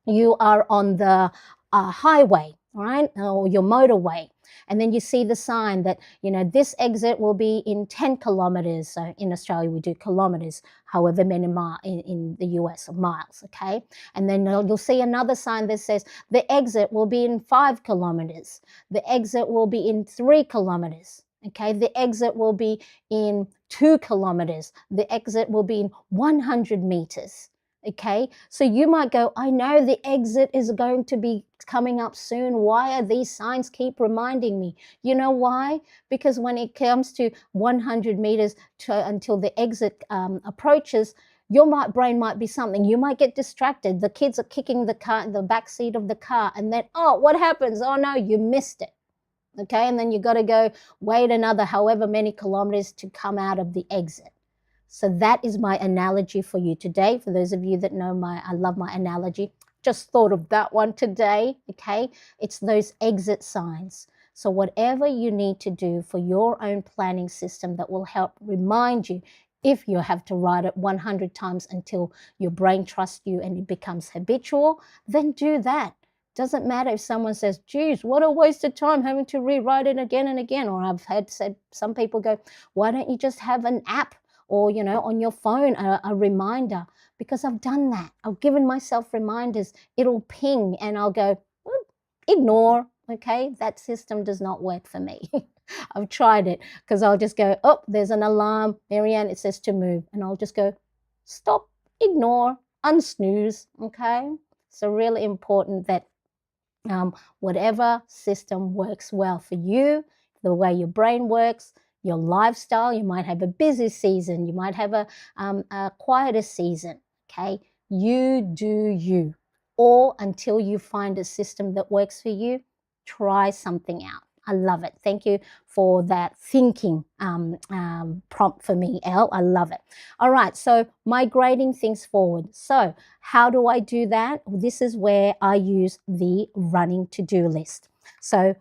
you are on the highway, right, or your motorway, and then you see the sign that, you know, this exit will be in 10 kilometers. So in Australia, we do kilometers, however many miles in the US, miles, okay? And then you'll see another sign that says the exit will be in 5 kilometers. The exit will be in 3 kilometers. Okay, the exit will be in 2 kilometers. The exit will be in 100 meters. Okay, so you might go, I know the exit is going to be coming up soon. Why are these signs keep reminding me? You know why? Because when it comes to 100 meters until the exit approaches, your brain might be something. You might get distracted. The kids are kicking the car in the back seat of the car, and then, oh, what happens? Oh no, you missed it. Okay, and then you got to go wait another however many kilometers to come out of the exit. So that is my analogy for you today. For those of you that know I love my analogy. Just thought of that one today, okay? It's those exit signs. So whatever you need to do for your own planning system that will help remind you, if you have to write it 100 times until your brain trusts you and it becomes habitual, then do that. Doesn't matter if someone says, geez, what a waste of time having to rewrite it again and again. Or I've said some people go, why don't you just have an app or, on your phone, a reminder? Because I've done that. I've given myself reminders. It'll ping and I'll go, ignore. Okay, that system does not work for me. I've tried it because I'll just go, oh, there's an alarm. Marianne, it says to move. And I'll just go, stop, ignore, unsnooze. Okay, so really important that whatever system works well for you, the way your brain works, your lifestyle. You might have a busy season. You might have a quieter season. Okay, you do you. Or until you find a system that works for you, try something out. I love it. Thank you for that thinking prompt for me, Elle. I love it. All right, so migrating things forward. So how do I do that? This is where I use the running to-do list. So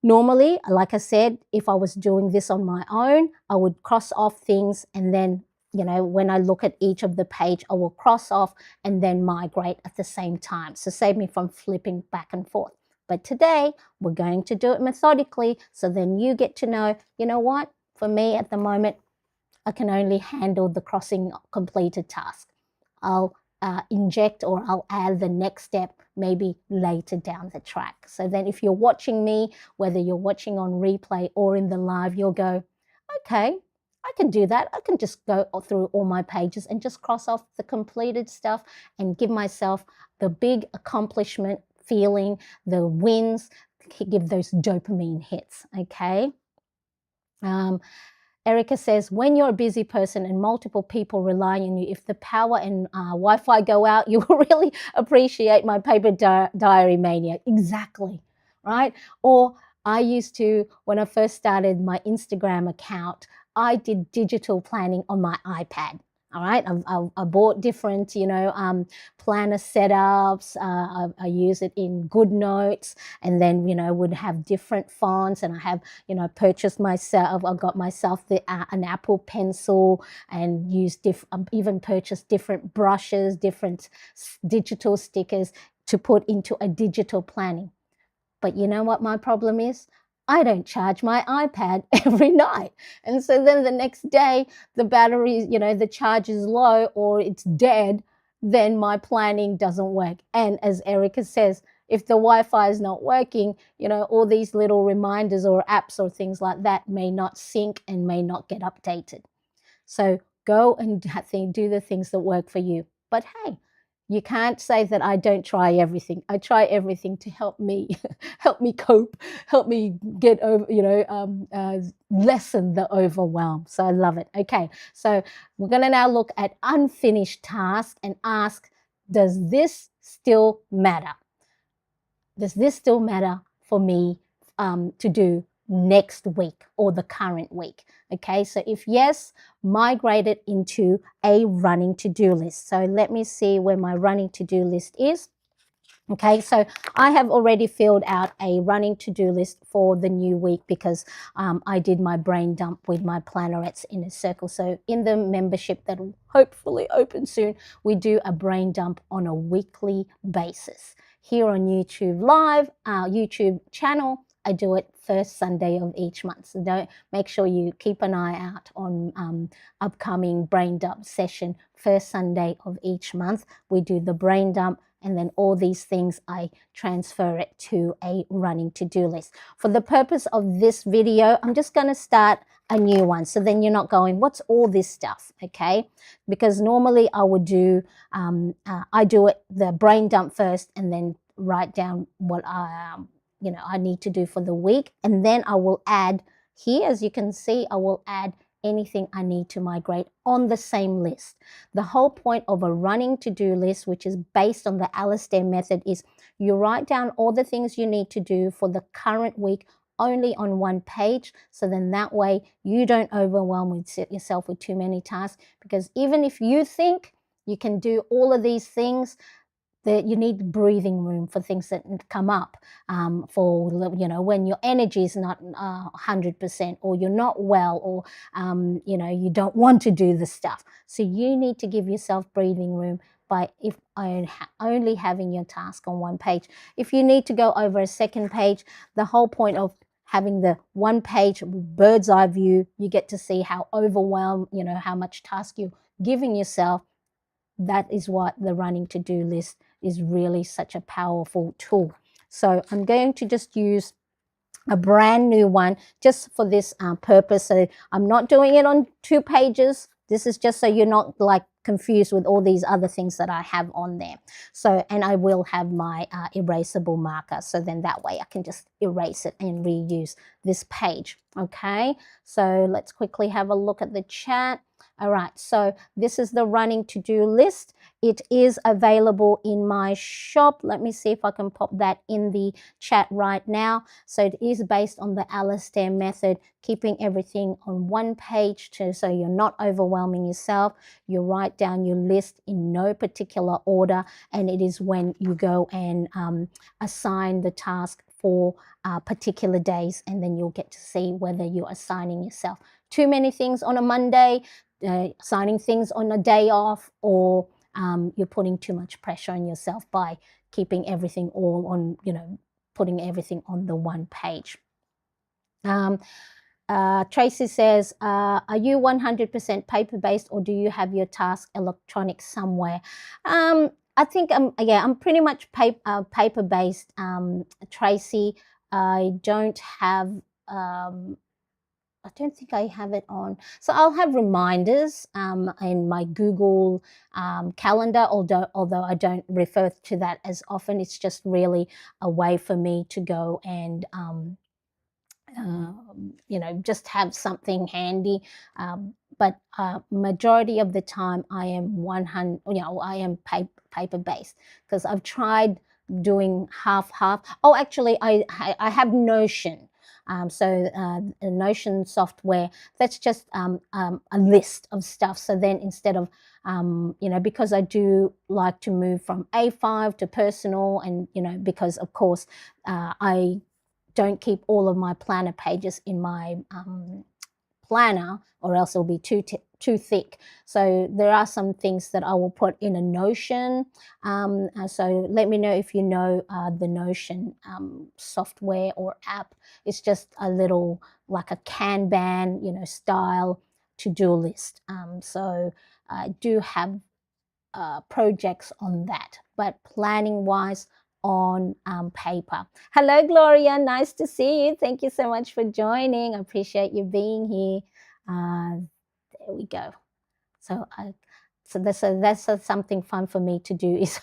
normally, like I said, if I was doing this on my own, I would cross off things and then, when I look at each of the page, I will cross off and then migrate at the same time. So save me from flipping back and forth. But today, we're going to do it methodically, so then you get to know, you know what? For me at the moment, I can only handle the crossing completed task. I'll inject or I'll add the next step maybe later down the track. So then if you're watching me, whether you're watching on replay or in the live, you'll go, okay, I can do that. I can just go through all my pages and just cross off the completed stuff and give myself the big accomplishment feeling, the wins, give those dopamine hits, okay? Erica says, when you're a busy person and multiple people rely on you, if the power and Wi-Fi go out, you will really appreciate my paper diary mania. Exactly, right? Or I used to, when I first started my Instagram account, I did digital planning on my iPad. All right, I bought different, planner setups. I use it in GoodNotes, and then, would have different fonts. And I have, purchased myself. I got myself an Apple Pencil and even purchased different brushes, different digital stickers to put into a digital planning. But you know what my problem is? I don't charge my iPad every night. And so then the next day, the battery, the charge is low or it's dead, then my planning doesn't work. And as Erica says, if the Wi-Fi is not working, all these little reminders or apps or things like that may not sync and may not get updated. So go and do the things that work for you. But hey, you can't say that I don't try everything. I try everything to help me, help me cope, help me get over, lessen the overwhelm. So I love it. Okay, so we're going to now look at unfinished tasks and ask, does this still matter? Does this still matter for me to do next week or the current week? Okay, so if yes, migrate it into a running to-do list. So let me see where my running to-do list is. Okay, so I have already filled out a running to-do list for the new week because I did my brain dump with my Plannerettes in a circle. So in the membership that will hopefully open soon, we do a brain dump on a weekly basis. Here on YouTube Live, our YouTube channel, I do it first Sunday of each month. So make sure you keep an eye out on upcoming brain dump session. First Sunday of each month, we do the brain dump, and then all these things, I transfer it to a running to-do list. For the purpose of this video, I'm just going to start a new one. So then you're not going, what's all this stuff? Okay. Because normally I would do, I do it, the brain dump first, and then write down what I need to do for the week. And then I will add here, as you can see, I will add anything I need to migrate on the same list. The whole point of a running to-do list, which is based on the Alistair method, is you write down all the things you need to do for the current week only on one page. So then that way you don't overwhelm yourself with too many tasks, because even if you think you can do all of these things, that you need breathing room for things that come up, for when your energy is not 100%, or you're not well, or you don't want to do the stuff. So you need to give yourself breathing room by only having your task on one page. If you need to go over a second page, the whole point of having the one page bird's eye view, you get to see how overwhelmed, how much task you're giving yourself. That is what the running to-do list is really such a powerful tool. So I'm going to just use a brand new one just for this purpose. So I'm not doing it on 2 pages. This is just so you're not like confused with all these other things that I have on there. So, and I will have my erasable marker. So then that way I can just erase it and reuse this page. Okay, so let's quickly have a look at the chat. All right, so this is the running to-do list. It is available in my shop. Let me see if I can pop that in the chat right now. So it is based on the Alistair method, keeping everything on one page so you're not overwhelming yourself. You write down your list in no particular order, and it is when you go and assign the task for particular days, and then you'll get to see whether you're assigning yourself too many things on a Monday, assigning things on a day off, or you're putting too much pressure on yourself by keeping everything all on, putting everything on the one page. Tracy says, are you 100% paper-based, or do you have your task electronic somewhere? I think I'm pretty much paper-based, Tracy. I don't think I have it on. So I'll have reminders in my Google calendar, although I don't refer to that as often. It's just really a way for me to go and just have something handy. But majority of the time I am 100, I am paper based, because I've tried doing half. Oh, actually I have Notion. So Notion software, that's just a list of stuff. So then instead of because I do like to move from A5 to personal, and because of course I don't keep all of my planner pages in my planner, or else it'll be too thick. So there are some things that I will put in a Notion. So let me know if you know the Notion software or app. It's just a little, like a Kanban, style to-do list. So I do have projects on that, but planning wise, on paper. Hello, Gloria. Nice to see you. Thank you so much for joining. I appreciate you being here. There we go. So that's something fun for me to do is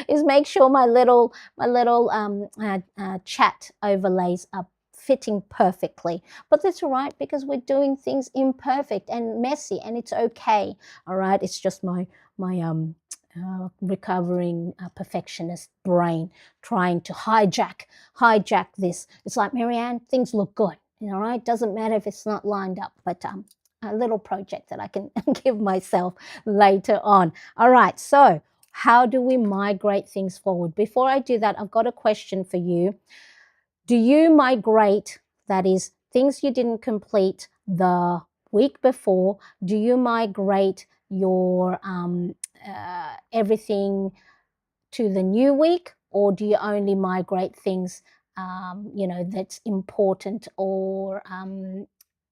is make sure my little chat overlays are fitting perfectly. But that's all right, because we're doing things imperfect and messy, and it's okay. All right, it's just my recovering perfectionist brain trying to hijack this. It's like, Marianne, things look good, all right? Doesn't matter if it's not lined up, but a little project that I can give myself later on. All right, so how do we migrate things forward? Before I do that, I've got a question for you. Do you migrate, that is, things you didn't complete the week before, do you migrate your everything to the new week, or do you only migrate things that's important, or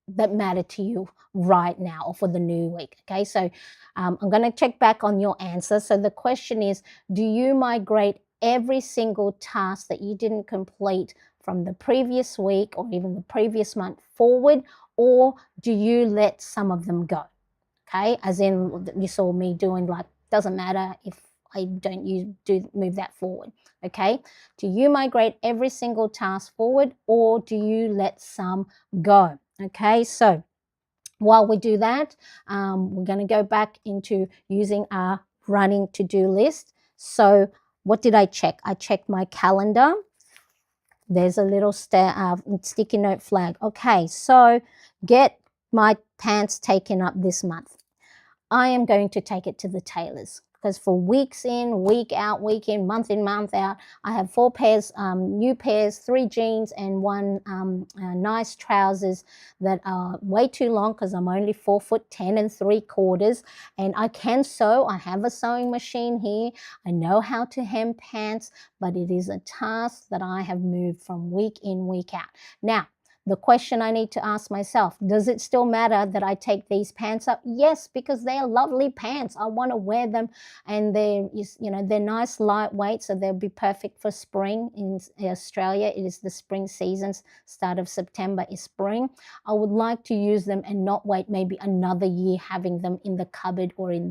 that matter to you right now, or for the new week? Okay, so I'm going to check back on your answer. So the question is, do you migrate every single task that you didn't complete from the previous week or even the previous month forward, or do you let some of them go? Okay, as in you saw me doing, like, doesn't matter if I don't move that forward. Okay, do you migrate every single task forward, or do you let some go? Okay, so while we do that, we're going to go back into using our running to-do list. So what did I check? I checked my calendar. There's a little sticky note flag. Okay, so get my pants taken up this month. I am going to take it to the tailors, because for weeks in, week out, week in, month out, I have 4 pairs, new pairs, 3 jeans and 1 nice trousers that are way too long, because I'm only 4'10 3/4", and I can sew. I have a sewing machine here. I know how to hem pants, but it is a task that I have moved from week in, week out. Now, the question I need to ask myself, does it still matter that I take these pants up? Yes, because they are lovely pants. I want to wear them, and they're nice, lightweight, so they'll be perfect for spring. In Australia, it is the spring seasons. Start of September is spring. I would like to use them and not wait maybe another year having them in the cupboard or in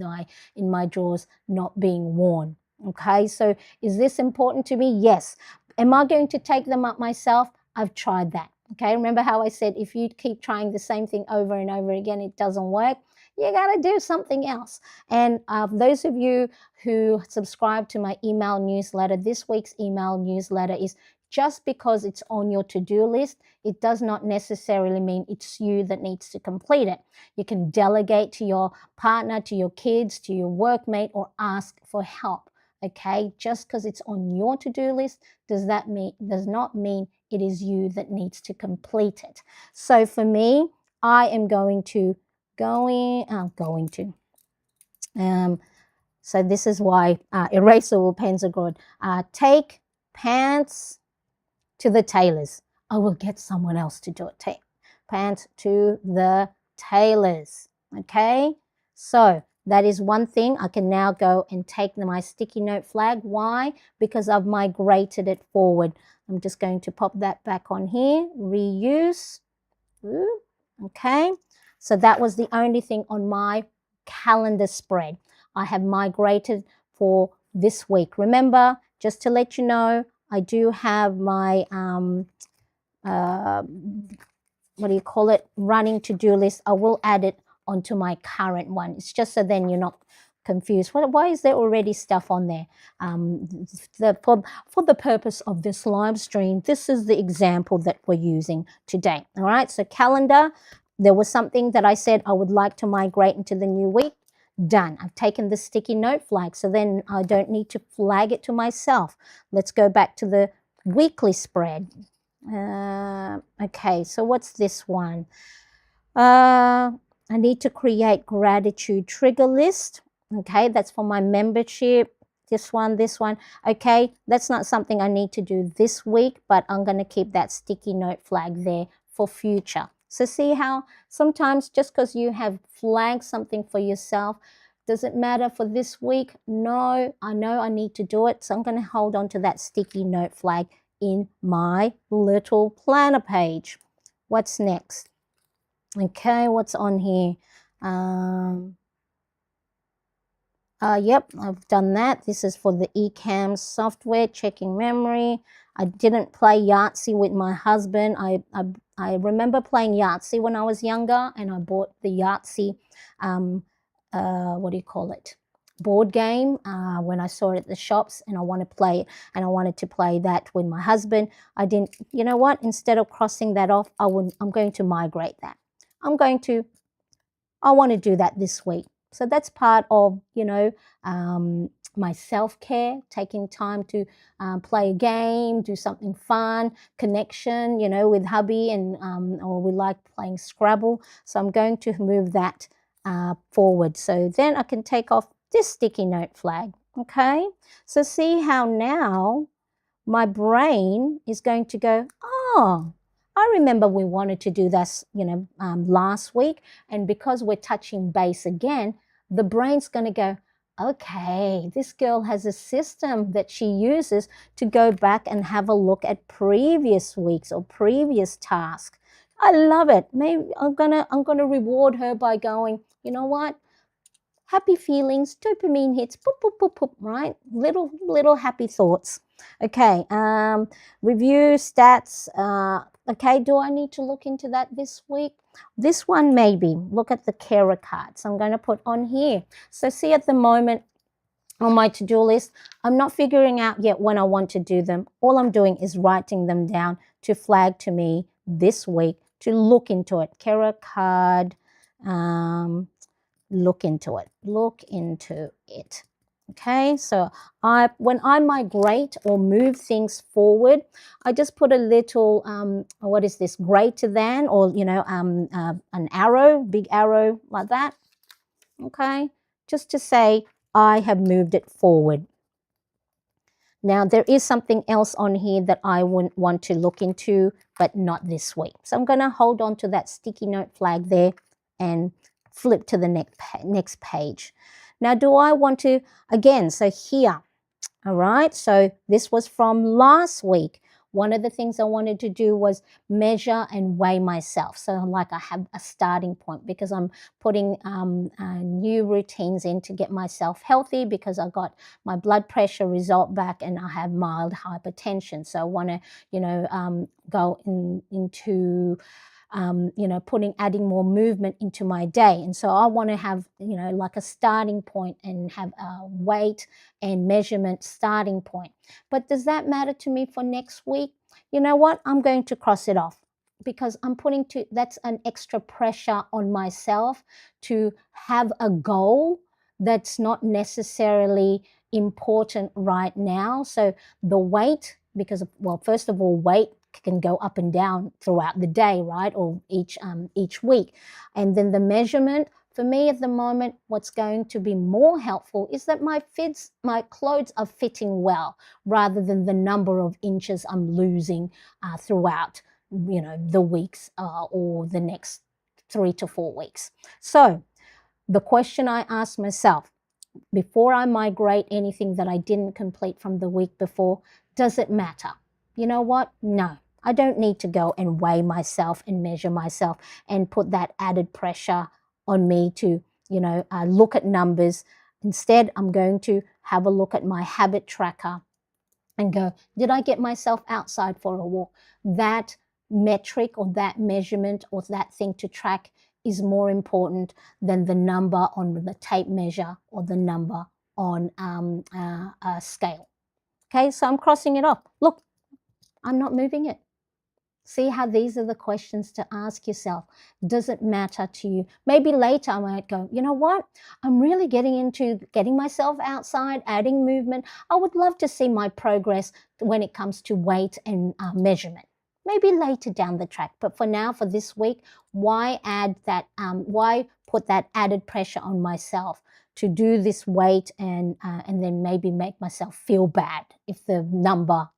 my drawers not being worn. Okay, so is this important to me? Yes. Am I going to take them up myself? I've tried that. Okay, remember how I said if you keep trying the same thing over and over again, it doesn't work. You got to do something else. And those of you who subscribe to my email newsletter, this week's email newsletter is, just because it's on your to-do list, it does not necessarily mean it's you that needs to complete it. You can delegate to your partner, to your kids, to your workmate, or ask for help. Okay, just because it's on your to-do list does not mean it is you that needs to complete it. So for me, I am so this is why erasable pens are good. Take pants to the tailors. I will get someone else to do it. Take pants to the tailors. Okay, so that is one thing. I can now go and take my sticky note flag. Why? Because I've migrated it forward. I'm just going to pop that back on here. Reuse. Ooh, okay, so that was the only thing on my calendar spread. I have migrated for this week. Remember, just to let you know, I do have my running to-do list. I will add it onto my current one. It's just so then you're not confused. Why is there already stuff on there? For the purpose of this live stream, this is the example that we're using today. All right, so calendar, there was something that I said I would like to migrate into the new week. Done. I've taken the sticky note flag, so then I don't need to flag it to myself. Let's go back to the weekly spread. Okay, so what's this one? I need to create gratitude trigger list. Okay, that's for my membership. This one. Okay, that's not something I need to do this week, but I'm going to keep that sticky note flag there for future. So see how sometimes just because you have flagged something for yourself, does it matter for this week? No, I know I need to do it, so I'm going to hold on to that sticky note flag in my little planner page. What's next? Okay, what's on here? Yep, I've done that. This is for the eCam software, checking memory. I didn't play Yahtzee with my husband. I remember playing Yahtzee when I was younger, and I bought the Yahtzee, board game when I saw it at the shops, and I want to play it, and I wanted to play that with my husband. I didn't, you know what? Instead of crossing that off, I'm going to migrate that. I want to do that this week. So that's part of, my self-care, taking time to play a game, do something fun, connection, with hubby, and or we like playing Scrabble. So I'm going to move that forward. So then I can take off this sticky note flag. Okay, so see how now my brain is going to go, oh, I remember we wanted to do this, last week. And because we're touching base again, the brain's going to go, okay, this girl has a system that she uses to go back and have a look at previous weeks or previous tasks I love it. Maybe I'm gonna reward her by going, you know what? Happy feelings, dopamine hits, boop, boop, boop, boop, right? Little happy thoughts. Okay, review stats. Okay, do I need to look into that this week? This one maybe. Look at the carer cards. I'm going to put on here. So see, at the moment on my to-do list, I'm not figuring out yet when I want to do them. All I'm doing is writing them down to flag to me this week to look into it. Carer card. Look into it. Look into it. Okay, so when I migrate or move things forward, I just put a little what is this, greater than, or an arrow, big arrow like that. Okay, just to say I have moved it forward. Now, there is something else on here that I wouldn't want to look into, but not this week. So I'm going to hold on to that sticky note flag there and flip to the next page. Now, do I want to, again, so here, all right, so this was from last week. One of the things I wanted to do was measure and weigh myself. So like I have a starting point because I'm putting new routines in to get myself healthy because I got my blood pressure result back and I have mild hypertension. So I want to, go into adding more movement into my day. And so I want to have, like a starting point and have a weight and measurement starting point. But does that matter to me for next week? You know what? I'm going to cross it off because that's an extra pressure on myself to have a goal that's not necessarily important right now. So the weight, because, well, first of all, weight can go up and down throughout the day, right? Or each week. And then the measurement, for me at the moment, what's going to be more helpful is that my clothes are fitting well rather than the number of inches I'm losing throughout, the weeks or the next 3 to 4 weeks. So the question I ask myself, before I migrate anything that I didn't complete from the week before, does it matter? You know what? No, I don't need to go and weigh myself and measure myself and put that added pressure on me to, look at numbers. Instead, I'm going to have a look at my habit tracker and go, did I get myself outside for a walk? That metric or that measurement or that thing to track is more important than the number on the tape measure or the number on a scale. Okay, so I'm crossing it off. Look, I'm not moving it. See how these are the questions to ask yourself. Does it matter to you? Maybe later I might go, you know what? I'm really getting into getting myself outside, adding movement. I would love to see my progress when it comes to weight and measurement. Maybe later down the track. But for now, for this week, why add that? Why put that added pressure on myself to do this weight and then maybe make myself feel bad if the number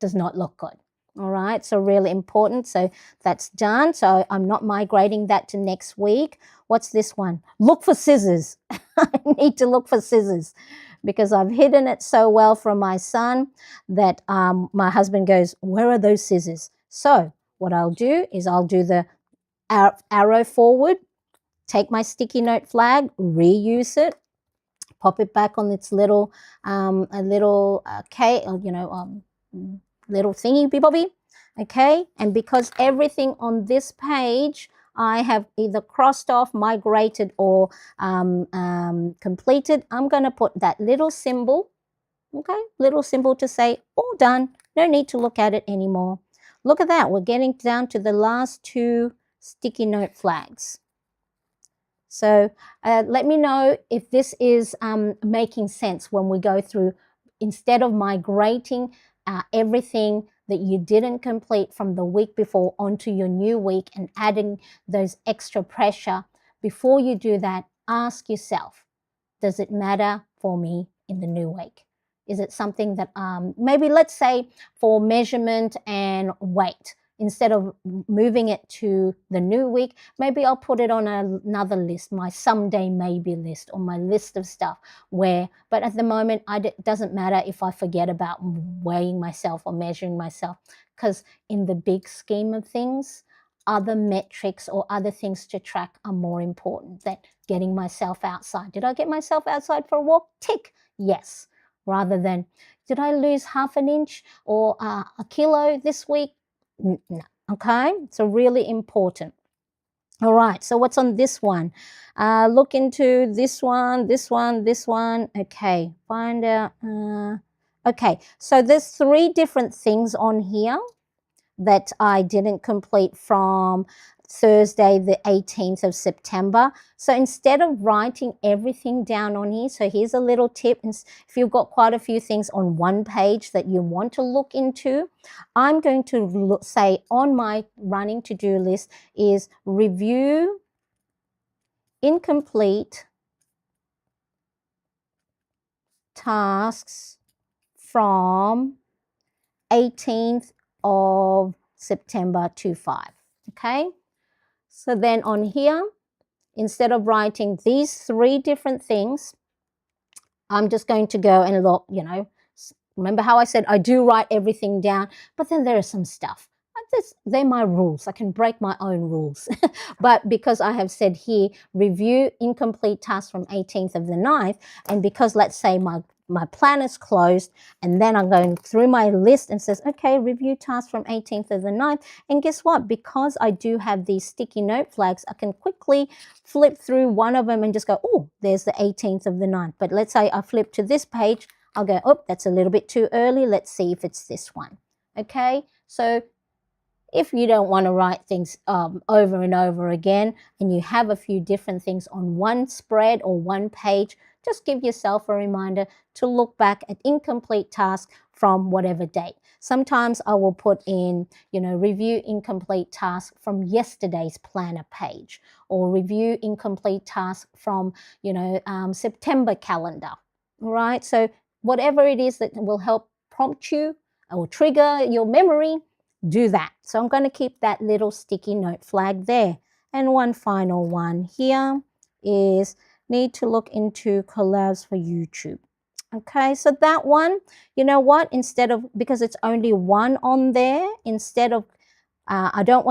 does not look good? All right, so really important. So that's done. So I'm not migrating that to next week. What's this one? Look for scissors. I need to look for scissors because I've hidden it so well from my son that my husband goes, where are those scissors? So what I'll do is I'll do the arrow forward, take my sticky note flag, reuse it, pop it back on its little little thingy bobby. Okay, and because everything on this page I have either crossed off, migrated, or completed, I'm going to put that little symbol, okay, little symbol to say all done. No need to look at it anymore. Look at that, we're getting down to the last 2 sticky note flags. So let me know if this is making sense when we go through, instead of migrating everything that you didn't complete from the week before onto your new week and adding those extra pressure. Before you do that, ask yourself, does it matter for me in the new week? Is it something that maybe, let's say, for measurement and weight, instead of moving it to the new week, maybe I'll put it on another list, my someday maybe list, or my list of stuff but at the moment, it doesn't matter if I forget about weighing myself or measuring myself, because in the big scheme of things, other metrics or other things to track are more important than getting myself outside. Did I get myself outside for a walk? Tick, yes. Rather than, did I lose half an inch or a kilo this week? No. Okay, so really important. All right, so what's on this one? Look into this one, this one, this one. Okay, find out. Okay, so there's 3 different things on here that I didn't complete from Thursday, the 18th of September. So instead of writing everything down on here, so here's a little tip. If you've got quite a few things on one page that you want to look into, I'm going to say on my running to-do list is review incomplete tasks from 18th of September to 5. Okay, so then on here, instead of writing these 3 different things, I'm just going to go and look, remember how I said I do write everything down, but then there is some stuff. They're my rules. I can break my own rules. But because I have said here, review incomplete tasks from 18th of the 9th, and because let's say my plan is closed, and then I'm going through my list and says, okay, review tasks from 18th of the 9th. And guess what? Because I do have these sticky note flags, I can quickly flip through one of them and just go, oh, there's the 18th of the 9th. But let's say I flip to this page, I'll go, oh, that's a little bit too early. Let's see if it's this one. Okay, so if you don't want to write things over and over again, and you have a few different things on one spread or one page, just give yourself a reminder to look back at incomplete tasks from whatever date. Sometimes I will put in, review incomplete task from yesterday's planner page, or review incomplete task from, September calendar. All right, so whatever it is that will help prompt you or trigger your memory, do that. So I'm going to keep that little sticky note flag there. And one final one here is need to look into collabs for YouTube. Okay, so that one, you know what, because it's only one on there, instead of, I don't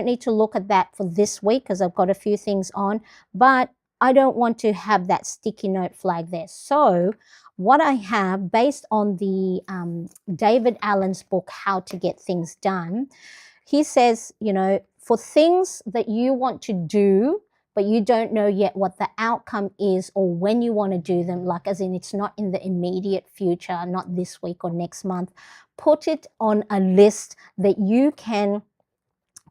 need to look at that for this week because I've got a few things on, but I don't want to have that sticky note flag there. So what I have, based on the David Allen's book, How to Get Things Done, he says, for things that you want to do, but you don't know yet what the outcome is or when you want to do them, like as in it's not in the immediate future, not this week or next month, put it on a list that you can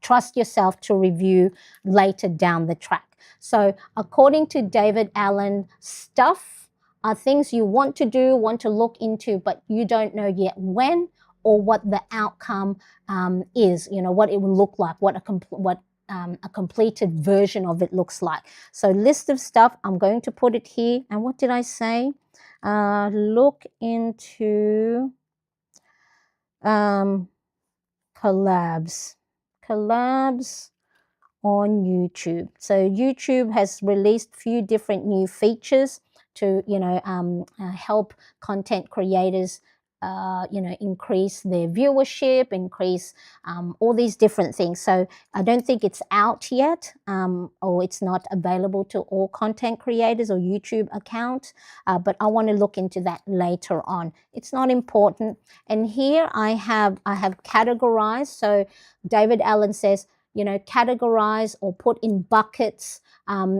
trust yourself to review later down the track. So according to David Allen, stuff are things you want to do, want to look into, but you don't know yet when or what the outcome is, what it will look like, what a completed version of it looks like. So list of stuff, I'm going to put it here. And what did I say? Look into collabs on YouTube. So YouTube has released a few different new features to help content creators increase their viewership, increase all these different things. So I don't think it's out yet, or it's not available to all content creators or YouTube accounts, but I want to look into that later on. It's not important. And here I have categorized. So David Allen says, categorize or put in buckets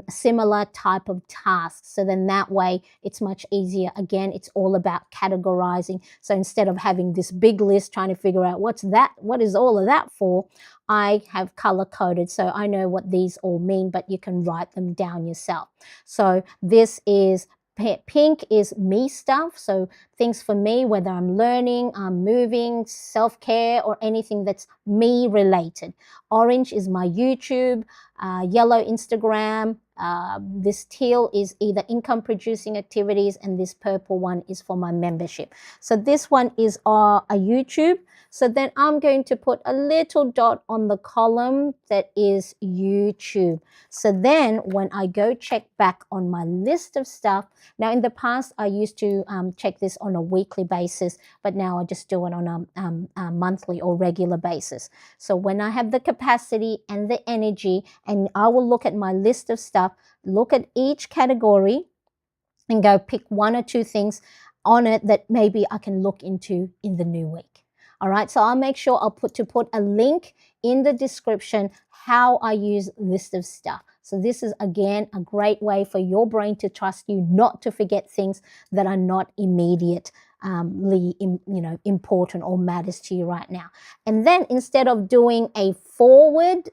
similar type of tasks. So then that way it's much easier. Again, it's all about categorizing. So instead of having this big list trying to figure out what is all of that for, I have color coded so I know what these all mean, but you can write them down yourself. So this is pink is me stuff, so things for me, whether I'm learning, I'm moving, self-care, or anything that's me related. Orange is my YouTube, yellow Instagram, This teal is either income producing activities, and this purple one is for my membership. So this one is a YouTube. So then I'm going to put a little dot on the column that is YouTube. So then when I go check back on my list of stuff, now in the past I used to check this on a weekly basis, but now I just do it on a monthly or regular basis. So when I have the capacity and the energy, and I will look at my list of stuff, look at each category and go pick one or two things on it that maybe I can look into in the new week. All right, so I'll make sure I'll put a link in the description how I use list of stuff. So this is, again, a great way for your brain to trust you not to forget things that are not immediately important or matters to you right now. And then instead of doing a forward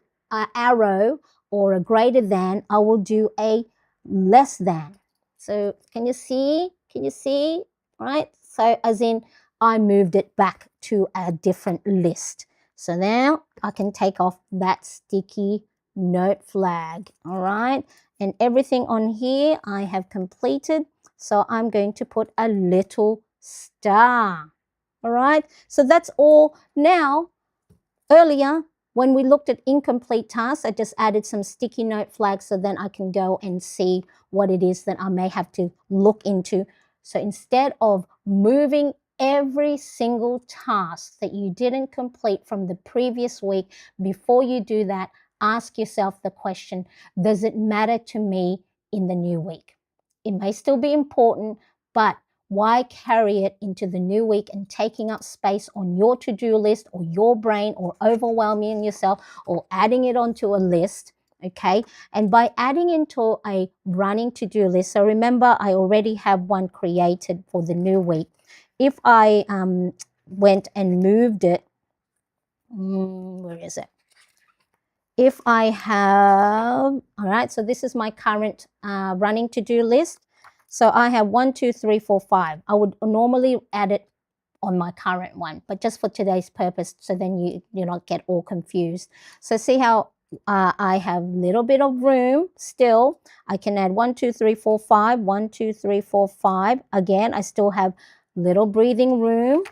arrow or a greater than, I will do a less than. So can you see? Right? So as in, I moved it back to a different list. So now I can take off that sticky note flag. All right. And everything on here I have completed. So I'm going to put a little star. All right. So that's all. Now, earlier, when we looked at incomplete tasks, I just added some sticky note flags so then I can go and see what it is that I may have to look into. So instead of moving every single task that you didn't complete from the previous week, before you do that, ask yourself the question, does it matter to me in the new week? It may still be important, but why carry it into the new week and taking up space on your to-do list or your brain, or overwhelming yourself or adding it onto a list? Okay, and by adding into a running to-do list, so remember I already have one created for the new week. If I went and moved it, where is it? If I have, all right, so this is my current running to-do list. So I have 1, 2, 3, 4, 5. I would normally add it on my current one, but just for today's purpose, so then you not get all confused. So see how I have a little bit of room still. I can add 1, 2, 3, 4, 5. 1, 2, 3, 4, 5. Again, I still have little breathing room,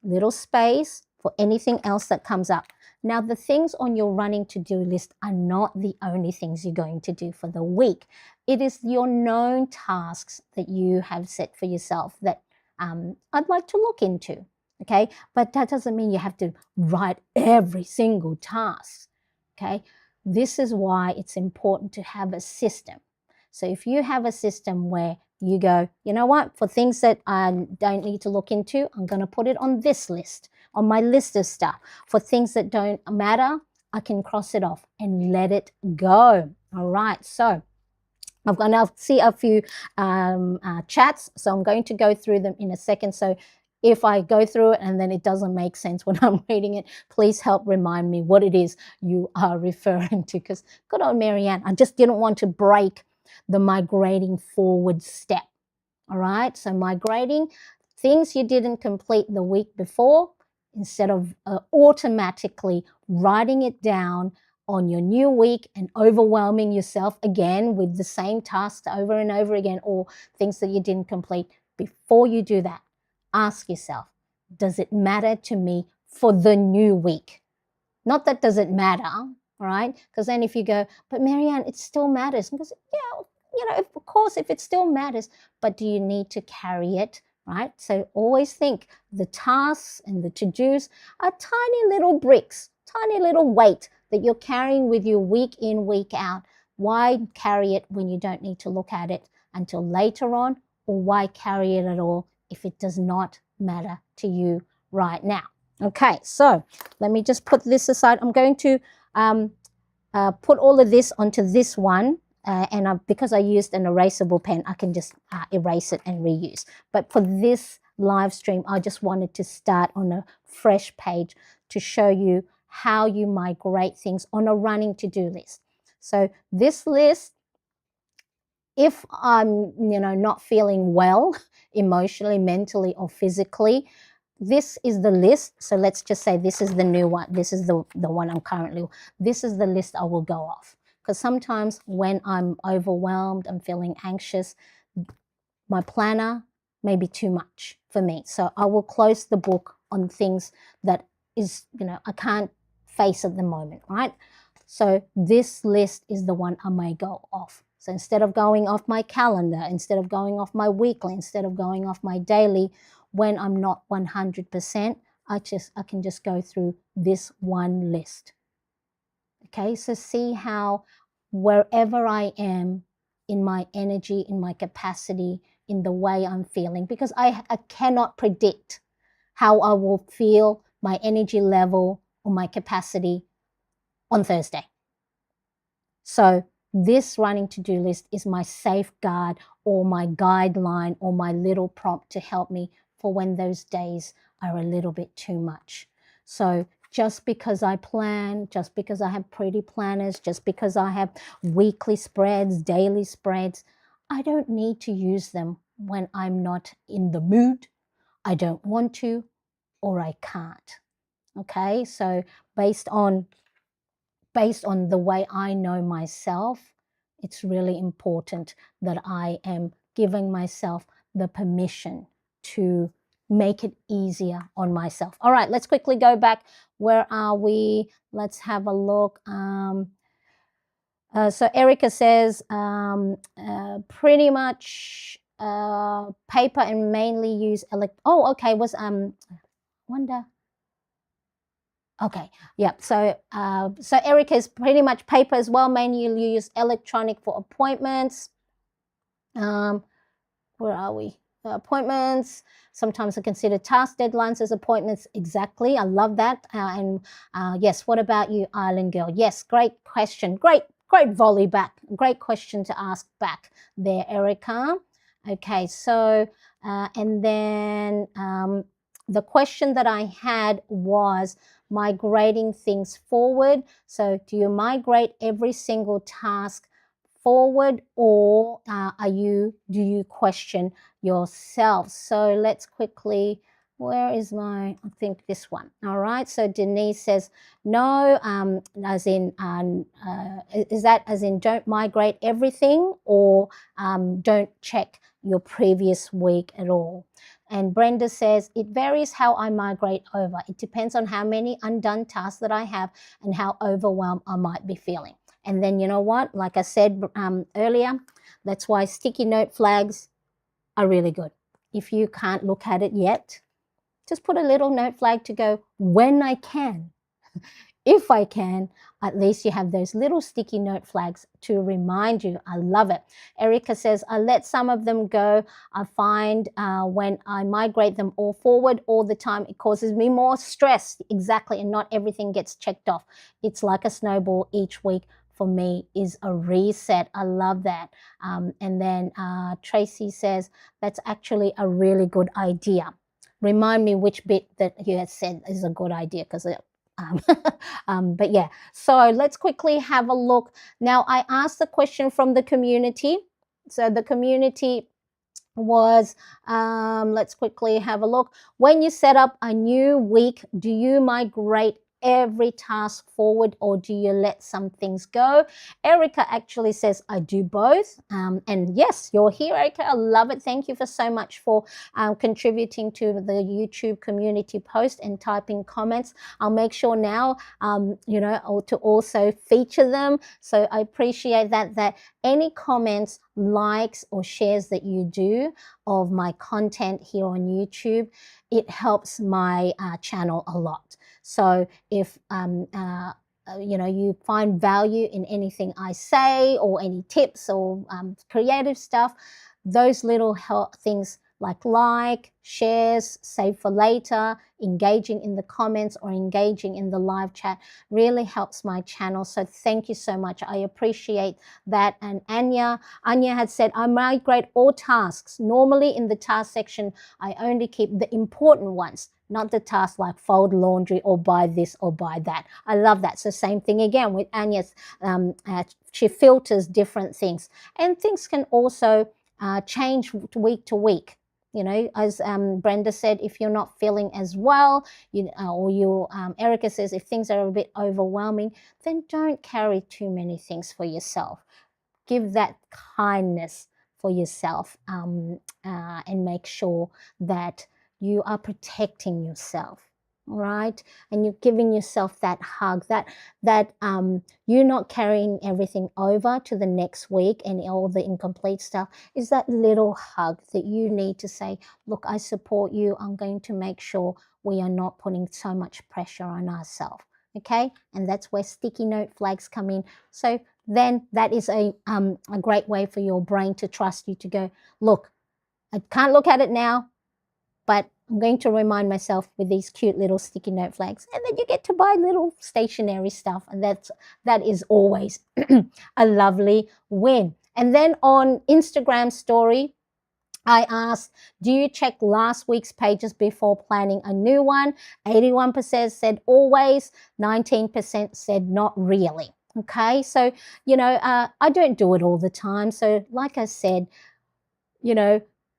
little space for anything else that comes up. Now, the things on your running to-do list are not the only things you're going to do for the week. It is your known tasks that you have set for yourself that I'd like to look into, okay? But that doesn't mean you have to write every single task, okay? This is why it's important to have a system. So if you have a system where you go, you know what, for things that I don't need to look into, I'm going to put it on this list, on my list of stuff. For things that don't matter, I can cross it off and let it go. All right, so I'm going to see a few chats, so I'm going to go through them in a second. So if I go through it and then it doesn't make sense when I'm reading it, please help remind me what it is you are referring to, because good old Marianne, I just didn't want to break the migrating forward step. All right, so migrating, things you didn't complete the week before, instead of automatically writing it down on your new week and overwhelming yourself again with the same tasks over and over again, or things that you didn't complete. Before you do that, ask yourself, does it matter to me for the new week? Not that does it matter, all right? Because then if you go, but Marianne, it still matters. Because, yeah, of course, if it still matters, but do you need to carry it, right? So always think the tasks and the to-dos are tiny little bricks, tiny little weight that you're carrying with you week in, week out. Why carry it when you don't need to look at it until later on? Or why carry it at all if it does not matter to you right now? Okay, so let me just put this aside. I'm going to put all of this onto this one. And because I used an erasable pen, I can just erase it and reuse. But for this live stream, I just wanted to start on a fresh page to show you how you migrate things on a running to-do list. So this list, if I'm not feeling well emotionally, mentally, or physically, this is the list. So let's just say this is the new one. This is the one I'm currently, this is the list I will go off. because sometimes when I'm overwhelmed, I'm feeling anxious, my planner may be too much for me. So I will close the book on things that is, I can't face at the moment, right? So this list is the one I may go off. So instead of going off my calendar, instead of going off my weekly, instead of going off my daily, when I'm not 100%, I can just go through this one list. Okay, so see how wherever I am in my energy, in my capacity, in the way I'm feeling, because I cannot predict how I will feel, my energy level or my capacity on Thursday. So this running to-do list is my safeguard or my guideline or my little prompt to help me for when those days are a little bit too much. So just because I plan, just because I have pretty planners, just because I have weekly spreads, daily spreads, I don't need to use them when I'm not in the mood, I don't want to, or I can't. Okay, so based on the way I know myself, it's really important that I am giving myself the permission to make it easier on myself. All right, let's quickly go back. Where are we? Let's have a look. So Erica says pretty much paper and mainly use oh, okay, was wonder. Okay, yeah. So Erica is pretty much paper as well. Mainly you use electronic for appointments. Where are we? Appointments. Sometimes I consider task deadlines as appointments. Exactly. I love that. And yes, what about you, Island Girl? Yes, great question. Great volley back. Great question to ask back there, Erica. Okay, so and then the question that I had was migrating things forward. So do you migrate every single task forward, or do you question yourself? So let's quickly, where is I think this one. All right, so Denise says no, as in is that as in don't migrate everything, or don't check your previous week at all? And Brenda says, it varies how I migrate over. It depends on how many undone tasks that I have and how overwhelmed I might be feeling. And then you know what? Like I said earlier, that's why sticky note flags are really good. If you can't look at it yet, just put a little note flag to go when I can. If I can, at least you have those little sticky note flags to remind you. I love it. Erica says, I let some of them go. I find when I migrate them all forward all the time, it causes me more stress. Exactly. And not everything gets checked off. It's like a snowball each week. For me is a reset. I love that. And then Tracy says, that's actually a really good idea. Remind me which bit that you had said is a good idea, because but yeah, so let's quickly have a look. Now, I asked the question from the community. So the community was, let's quickly have a look. When you set up a new week, do you migrate every task forward, or do you let some things go? Erica actually says, I do both. And yes, you're here, Erica. I love it. Thank you for so much for contributing to the YouTube community post and typing comments. I'll make sure now, to also feature them. So I appreciate that any comments, likes, or shares that you do of my content here on YouTube, it helps my channel a lot. So if you find value in anything I say, or any tips or creative stuff, those little things like, shares, save for later, engaging in the comments, or engaging in the live chat really helps my channel. So thank you so much. I appreciate that. And Anya had said, I migrate all tasks. Normally in the task section, I only keep the important ones, not the tasks like fold laundry or buy this or buy that. I love that. So same thing again with Anya's. She filters different things. And things can also change week to week. You know, as Brenda said, if you're not feeling as well, Erica says if things are a bit overwhelming, then don't carry too many things for yourself. Give that kindness for yourself, and make sure that you are protecting yourself, right? And you're giving yourself that hug, that you're not carrying everything over to the next week and all the incomplete stuff. Is that little hug that you need to say, look, I support you. I'm going to make sure we are not putting so much pressure on ourselves. Okay, and that's where sticky note flags come in. So then that is a great way for your brain to trust you, to go, look, I can't look at it now, but I'm going to remind myself with these cute little sticky note flags. And then you get to buy little stationery stuff, and that is always a lovely win. And then on Instagram story, I asked, do you check last week's pages before planning a new one? 81% said always, 19% said not really. Okay, so, I don't do it all the time. So like I said,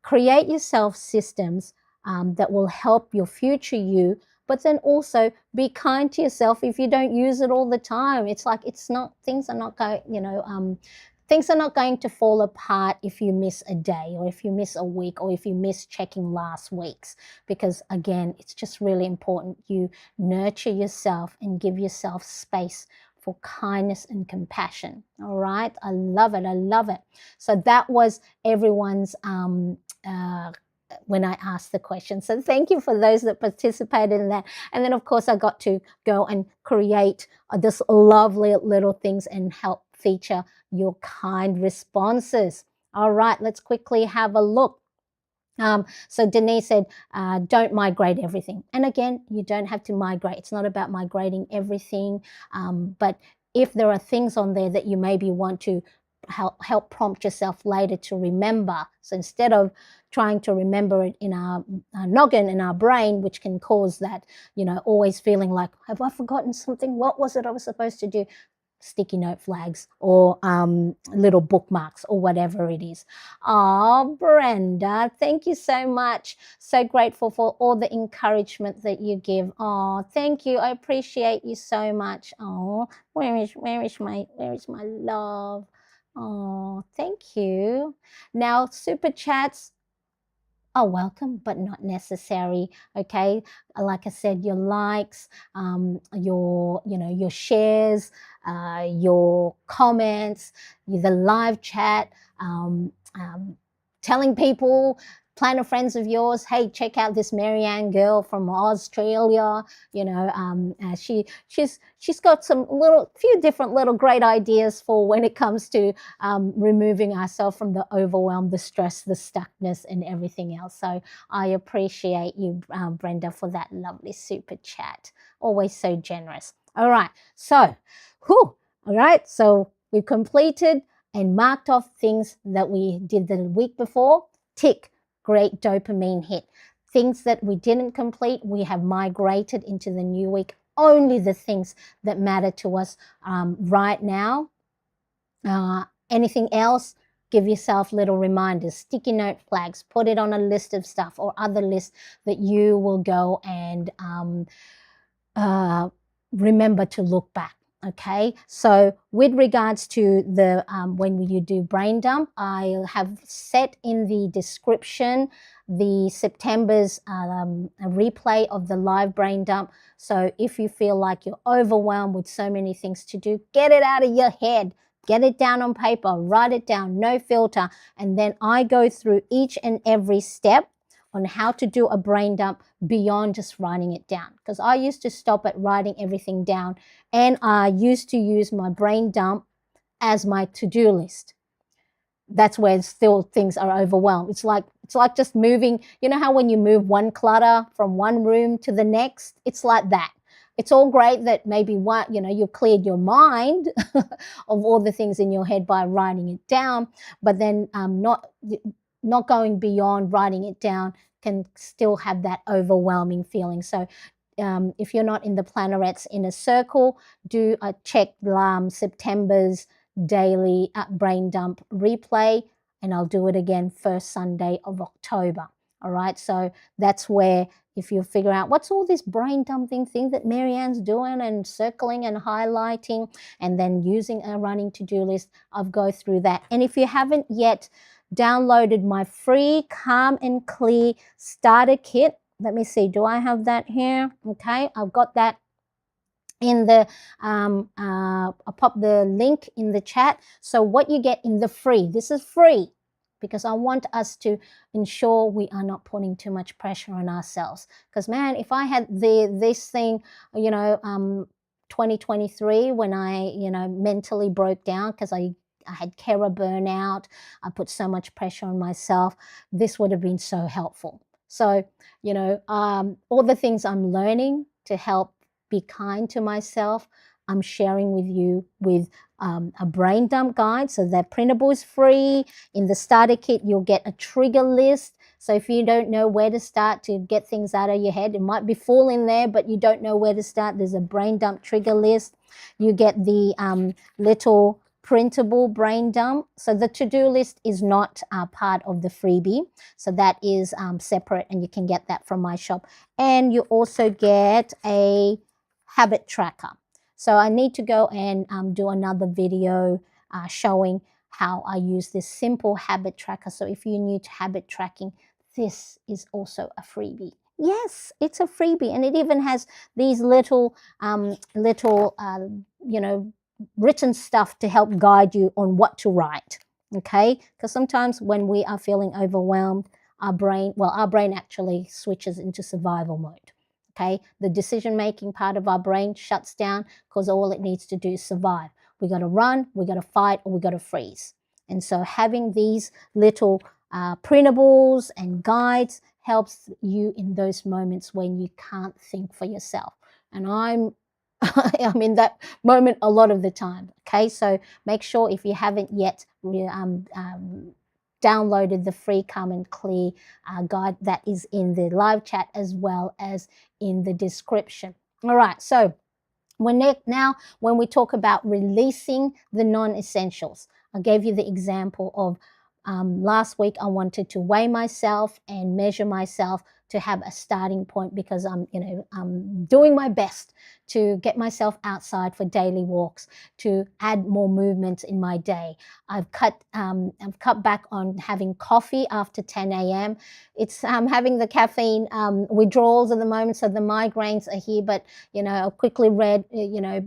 create yourself systems that will help your future you, but then also be kind to yourself if you don't use it all the time. It's like, things are not going, things are not going to fall apart if you miss a day or if you miss a week or if you miss checking last week's, because again, it's just really important you nurture yourself and give yourself space for kindness and compassion. All right, I love it. I love it. So that was everyone's when I asked the question. So thank you for those that participated in that. And then of course I got to go and create this lovely little things and help feature your kind responses. All right, let's quickly have a look. So Denise said, don't migrate everything. And again, you don't have to migrate. It's not about migrating everything. But if there are things on there that you maybe want to help prompt yourself later to remember. So instead of trying to remember it in our noggin, in our brain, which can cause that, always feeling like, have I forgotten something? What was it I was supposed to do? Sticky note flags or little bookmarks or whatever it is. Oh, Brenda, thank you so much. So grateful for all the encouragement that you give. Oh, thank you. I appreciate you so much. Oh, where is my love? Oh, thank you. Now, super chats are welcome, but not necessary. Okay, like I said, your likes, your shares, your comments, the live chat, telling people, planner friends of yours, hey, check out this Marianne girl from Australia. She's got some few different little great ideas for when it comes to removing ourselves from the overwhelm, the stress, the stuckness, and everything else. So I appreciate you, Brenda, for that lovely super chat. Always so generous. All right, so we've completed and marked off things that we did the week before. Tick. Great dopamine hit. Things that we didn't complete, we have migrated into the new week. Only the things that matter to us right now. Anything else, give yourself little reminders, sticky note flags, put it on a list of stuff or other lists that you will go and remember to look back. Okay, so with regards to the when you do brain dump, I have set in the description the September's replay of the live brain dump. So if you feel like you're overwhelmed with so many things to do, get it out of your head, get it down on paper, write it down, no filter, and then I go through each and every step on how to do a brain dump beyond just writing it down. Because I used to stop at writing everything down, and I used to use my brain dump as my to-do list. That's where still things are overwhelmed. It's like just moving, you know how when you move one clutter from one room to the next? It's like that. It's all great that maybe you've cleared your mind of all the things in your head by writing it down, but then not going beyond writing it down can still have that overwhelming feeling. So if you're not in the Plannerettes Inner Circle, do check September's daily brain dump replay, and I'll do it again first Sunday of October. All right, so that's where if you figure out what's all this brain dumping thing that Marianne's doing and circling and highlighting and then using a running to-do list, I'll go through that. And if you haven't yet downloaded my free Calm and Clear starter kit, let me see, do I have that here? Okay, I've got that in the I'll pop the link in the chat. So what you get in the free, this is free because I want us to ensure we are not putting too much pressure on ourselves. Because man, if I had this thing, 2023, when I mentally broke down because I had carer burnout, I put so much pressure on myself, this would have been so helpful. So all the things I'm learning to help be kind to myself, I'm sharing with you with a brain dump guide. So that printable is free. In the starter kit, you'll get a trigger list. So if you don't know where to start to get things out of your head, it might be full in there, but you don't know where to start, there's a brain dump trigger list. You get the little printable brain dump. So the to-do list is not part of the freebie. So that is separate, and you can get that from my shop. And you also get a habit tracker. So I need to go and do another video showing how I use this simple habit tracker. So if you're new to habit tracking, this is also a freebie. Yes, it's a freebie, and it even has these little written stuff to help guide you on what to write. Okay, because sometimes when we are feeling overwhelmed, our brain actually switches into survival mode. Okay, the decision-making part of our brain shuts down because all it needs to do is survive. We got to run, we got to fight, or we got to freeze. And so having these little printables and guides helps you in those moments when you can't think for yourself. And I'm in that moment a lot of the time. Okay, so make sure if you haven't yet downloaded the free Calm and Clear guide, that is in the live chat as well as in the description. All right, so now when we talk about releasing the non-essentials, I gave you the example of last week I wanted to weigh myself and measure myself to have a starting point because I'm doing my best to get myself outside for daily walks, to add more movement in my day. I've cut back on having coffee after 10 a.m. It's having the caffeine withdrawals at the moment, so the migraines are here. But I quickly read,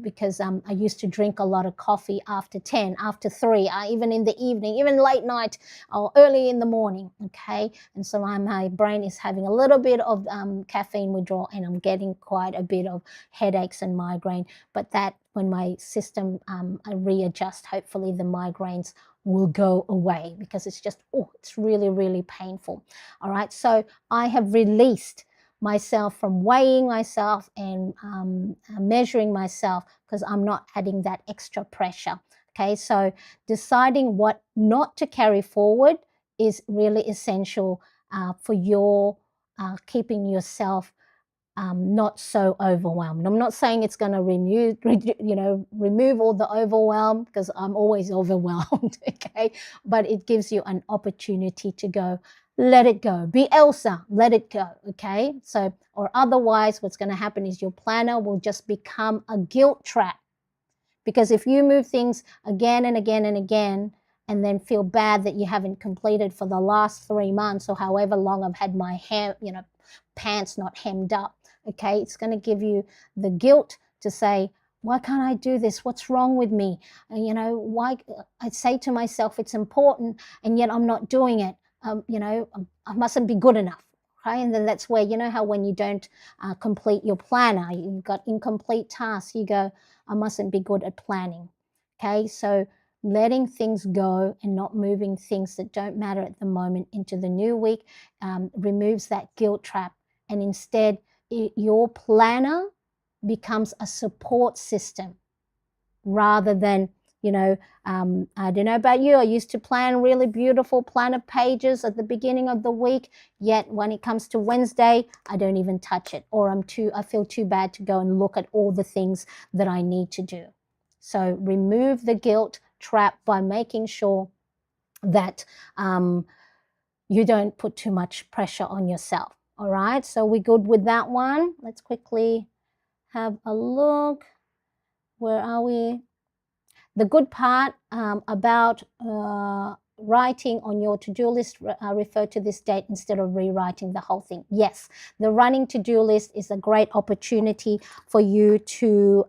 because I used to drink a lot of coffee after 10, after 3, even in the evening, even late night or early in the morning. Okay, and so my brain is having a little bit of caffeine withdrawal, and I'm getting quite a bit of headaches and migraine. But that when my system I readjust, hopefully the migraines will go away because it's just it's really, really painful. All right, so I have released myself from weighing myself and measuring myself because I'm not adding that extra pressure. Okay, so deciding what not to carry forward is really essential for your keeping yourself not so overwhelmed. I'm not saying it's going to remove all the overwhelm, because I'm always overwhelmed. Okay, but it gives you an opportunity to go, let it go. Be Elsa, let it go. Okay, so or otherwise, what's going to happen is your planner will just become a guilt trap. Because if you move things again and again and again, and then feel bad that you haven't completed for the last 3 months or however long I've had my pants not hemmed up, okay, it's going to give you the guilt to say, why can't I do this? What's wrong with me? Why I say to myself it's important and yet I'm not doing it. I mustn't be good enough. Okay, and then that's where, how when you don't complete your planner, you've got incomplete tasks, you go, I mustn't be good at planning. Okay, so letting things go and not moving things that don't matter at the moment into the new week removes that guilt trap. And instead, your planner becomes a support system rather than, I don't know about you, I used to plan really beautiful planner pages at the beginning of the week, yet when it comes to Wednesday, I don't even touch it, or I feel too bad to go and look at all the things that I need to do. So remove the guilt trap by making sure that you don't put too much pressure on yourself. All right, so we're good with that one. Let's quickly have a look. Where are we? The good part about writing on your to-do list, refer to this date instead of rewriting the whole thing. Yes, the running to-do list is a great opportunity for you to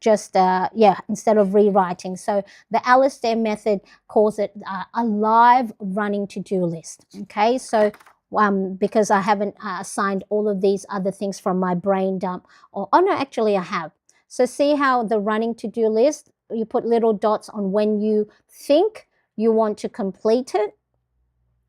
instead of rewriting. So the Alistair method calls it a live running to-do list. Okay, so because I haven't assigned all of these other things from my brain dump, or oh no, actually I have. So see how the running to-do list, you put little dots on when you think you want to complete it,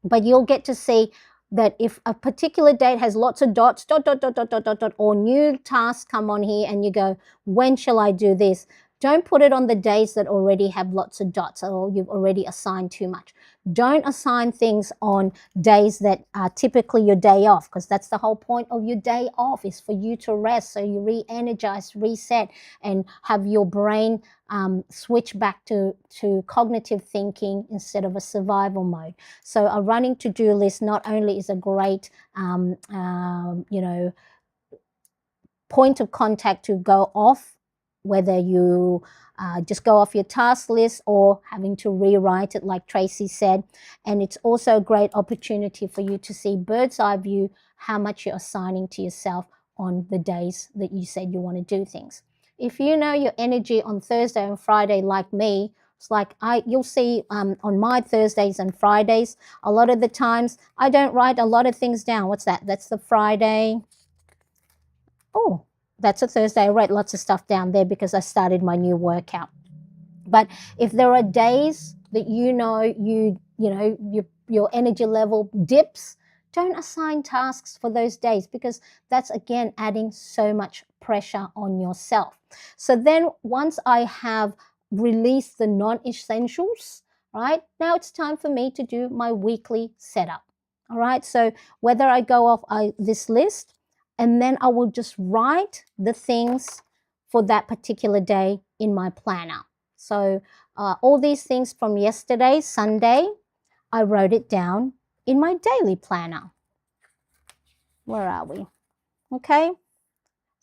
but you'll get to see that if a particular date has lots of dots, dot, dot, dot, dot, dot, dot, dot, or new tasks come on here and you go, when shall I do this? Don't put it on the days that already have lots of dots or you've already assigned too much. Don't assign things on days that are typically your day off, because that's the whole point of your day off, is for you to rest, so you re-energize, reset, and have your brain switch back to cognitive thinking instead of a survival mode. So a running to-do list not only is a great point of contact to go off, whether you just go off your task list or having to rewrite it like Tracy said. And it's also a great opportunity for you to see bird's eye view how much you're assigning to yourself on the days that you said you want to do things. If you know your energy on Thursday and Friday like me, it's like you'll see on my Thursdays and Fridays, a lot of the times I don't write a lot of things down. What's that? That's the Friday. Oh, that's a Thursday. I write lots of stuff down there because I started my new workout. But if there are days that your energy level dips, don't assign tasks for those days, because that's again adding so much pressure on yourself. So then once I have released the non-essentials, right, now it's time for me to do my weekly setup. All right, so whether I go off this list, and then I will just write the things for that particular day in my planner. So all these things from yesterday, Sunday, I wrote it down in my daily planner. Where are we? Okay.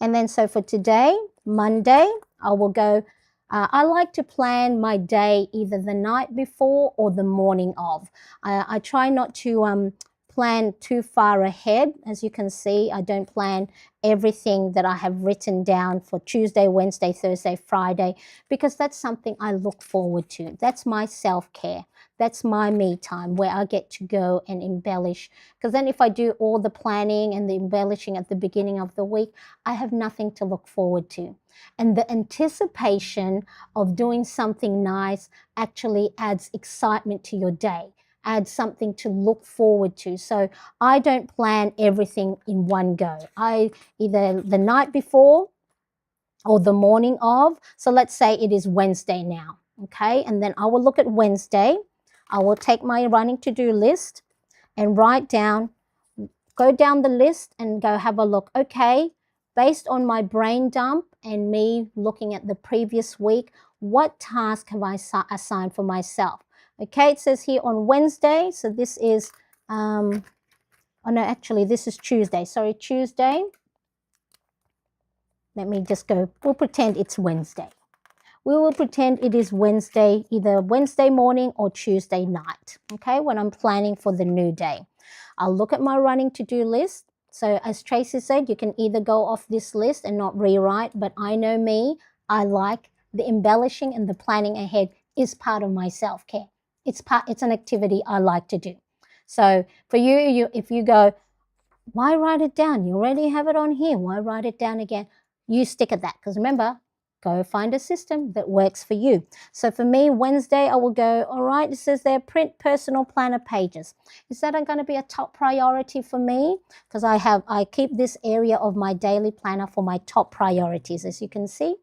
And then so for today, Monday, I will go, I like to plan my day either the night before or the morning of. I try not to plan too far ahead. As you can see, I don't plan everything that I have written down for Tuesday, Wednesday, Thursday, Friday, because that's something I look forward to. That's my self-care. That's my me time where I get to go and embellish. Because then if I do all the planning and the embellishing at the beginning of the week, I have nothing to look forward to. And the anticipation of doing something nice actually adds excitement to your day, adds something to look forward to. So I don't plan everything in one go. I either the night before or the morning of. So let's say it is Wednesday now, okay? And then I will look at Wednesday. I will take my running to-do list and write down, go down the list and go have a look. Okay, based on my brain dump and me looking at the previous week, what task have I assigned for myself? Okay, it says here on Wednesday, so this is, oh no, actually this is Tuesday. Sorry, Tuesday. Let me just go, we'll pretend it's Wednesday. We will pretend it is Wednesday, either Wednesday morning or Tuesday night, okay, when I'm planning for the new day. I'll look at my running to-do list. So as Tracy said, you can either go off this list and not rewrite, but I know me, I like the embellishing and the planning ahead is part of my self-care. It's an activity I like to do. So for you, if you go, why write it down? You already have it on here. Why write it down again? You stick at that, because remember, go find a system that works for you. So for me, Wednesday, I will go, all right, it says there, print personal planner pages. Is that going to be a top priority for me? Because I keep this area of my daily planner for my top priorities. As you can see,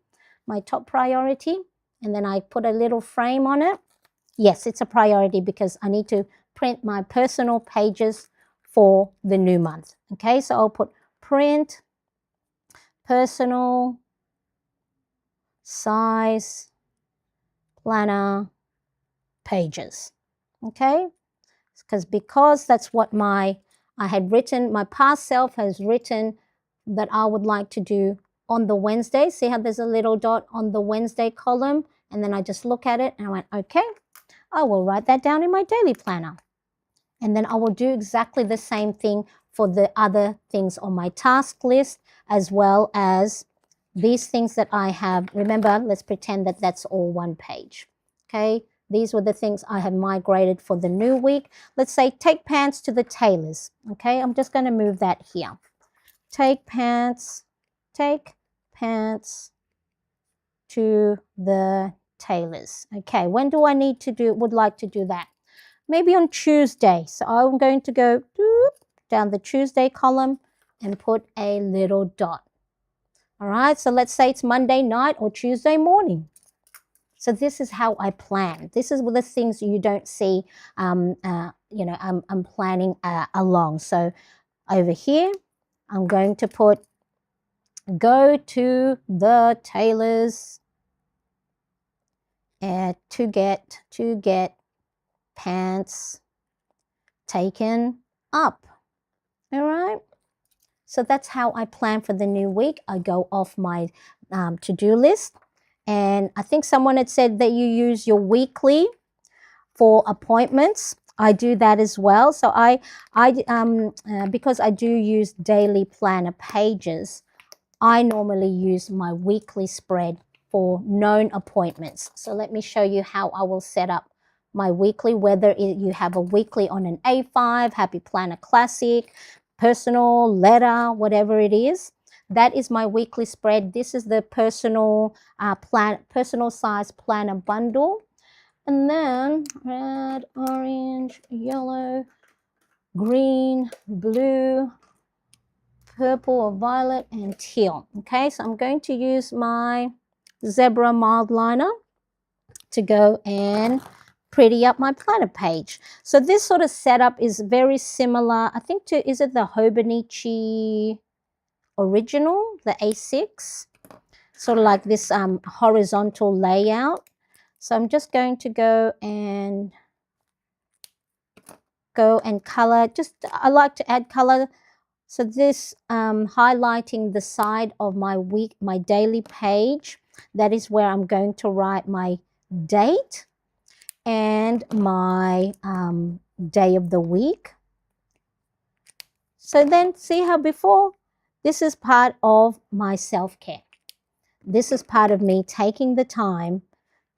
my top priority, and then I put a little frame on it. Yes, it's a priority because I need to print my personal pages for the new month. Okay, so I'll put print personal size planner pages. Okay, let's because that's what I had written, my past self has written that I would like to do on the Wednesday. See how there's a little dot on the Wednesday column? And then I just look at it and I went, okay, I will write that down in my daily planner. And then I will do exactly the same thing for the other things on my task list, as well as these things that I have. Remember, let's pretend that that's all one page. Okay, these were the things I have migrated for the new week. Let's say take pants to the tailors. Okay, I'm just going to move that here. Take pants to the tailors. Okay, when do I would like to do that? Maybe on Tuesday. So I'm going to go down the Tuesday column and put a little dot. All right, so let's say it's Monday night or Tuesday morning. So this is how I plan. This is the things you don't see, I'm planning along. So over here, I'm going to put go to the tailors to get pants taken up. All right. So that's how I plan for the new week. I go off my to-do list. And I think someone had said that you use your weekly for appointments. I do that as well. So because I do use daily planner pages, I normally use my weekly spread for known appointments. So let me show you how I will set up my weekly, whether you have a weekly on an A5, Happy Planner Classic, personal, letter, whatever it is. That is my weekly spread. This is the personal size planner bundle. And then red, orange, yellow, green, blue, purple or violet, and teal. Okay, so I'm going to use my zebra mild liner to go and pretty up my planner page. So this sort of setup is very similar, I think, to, is it the Hobonichi original, the A6? Sort of like this horizontal layout. So I'm just going to go and color. I like to add color. So this highlighting the side of my daily page, that is where I'm going to write my date and my day of the week. So then see how before, this is part of my self-care. This is part of me taking the time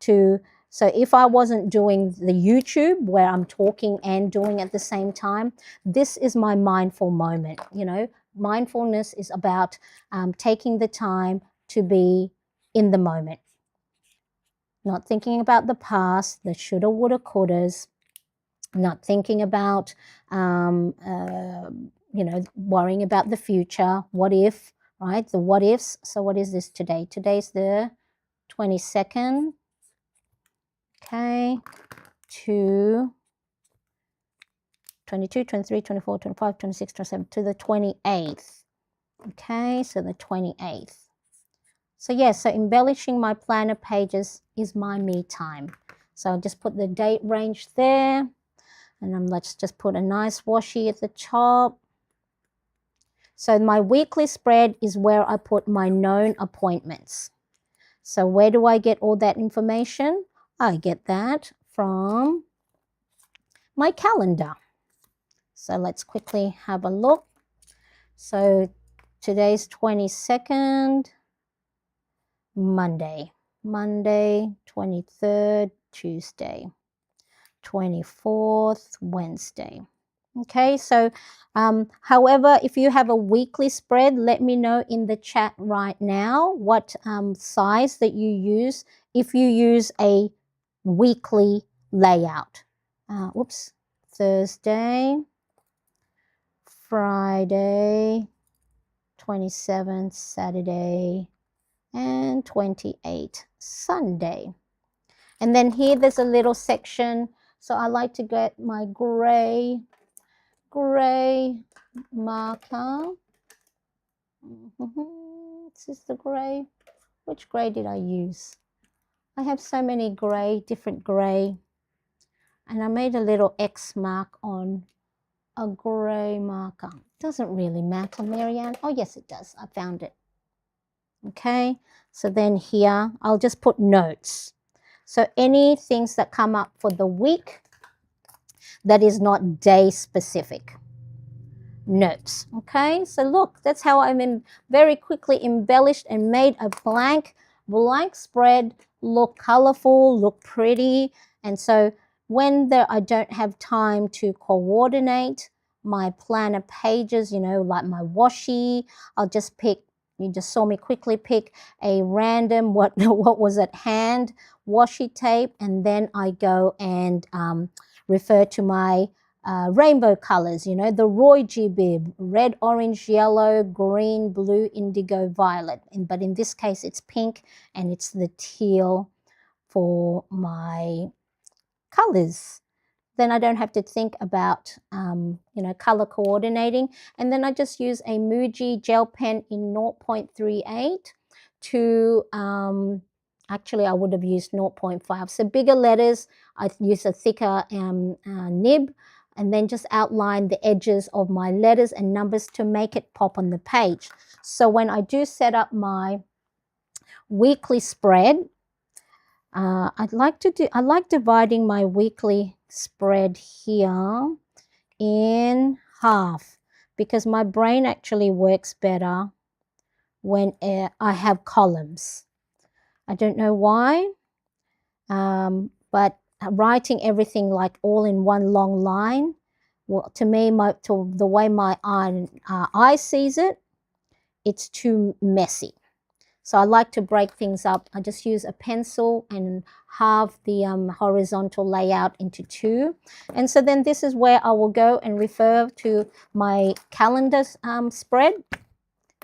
to, so if I wasn't doing the YouTube where I'm talking and doing at the same time, this is my mindful moment. You know, mindfulness is about taking the time to be in the moment. Not thinking about the past, the shoulda, woulda, couldas, not thinking about, worrying about the future, what if, right? The what ifs. So what is this today? Today's the 22nd. Okay, to 22, 23, 24, 25, 26, 27, to the 28th. Okay, so the 28th. So yes, so embellishing my planner pages is my me time. So I'll just put the date range there. And then let's just put a nice washi at the top. So my weekly spread is where I put my known appointments. So where do I get all that information? I get that from my calendar. So let's quickly have a look. So today's 22nd, Monday, 23rd, Tuesday, 24th, Wednesday. Okay, so however, if you have a weekly spread, let me know in the chat right now what size that you use if you use a weekly layout. Thursday, Friday, 27th, Saturday, and 28th, Sunday. And then here there's a little section. So I like to get my gray marker. This is the gray. Which gray did I use? I have so many different gray And I made a little X mark on a grey marker. Doesn't really matter, Marianne. Oh, yes, it does. I found it. Okay, so then here, I'll just put notes. So any things that come up for the week that is not day specific. Notes. Okay, so look, that's how I very quickly embellished and made a blank spread look colorful, look pretty. And so when I don't have time to coordinate my planner pages, you know, like my washi, I'll just pick, you just saw me quickly pick a random, what was at hand, washi tape, and then I go and refer to my rainbow colors, you know, the Roy G bib, red, orange, yellow, green, blue, indigo, violet. But in this case, it's pink and it's the teal for my colors. Then I don't have to think about, you know, color coordinating. And then I just use a Muji gel pen in 0.38 to, actually I would have used 0.5. So bigger letters, I use a thicker nib, and then just outline the edges of my letters and numbers to make it pop on the page. So when I do set up my weekly spread, I like dividing my weekly spread here in half, because my brain actually works better when I have columns. I don't know why, but writing everything like all in one long line, well, to me, to the way my eye sees it, it's too messy. So I like to break things up. I just use a pencil and halve the horizontal layout into two. And so then this is where I will go and refer to my calendar spread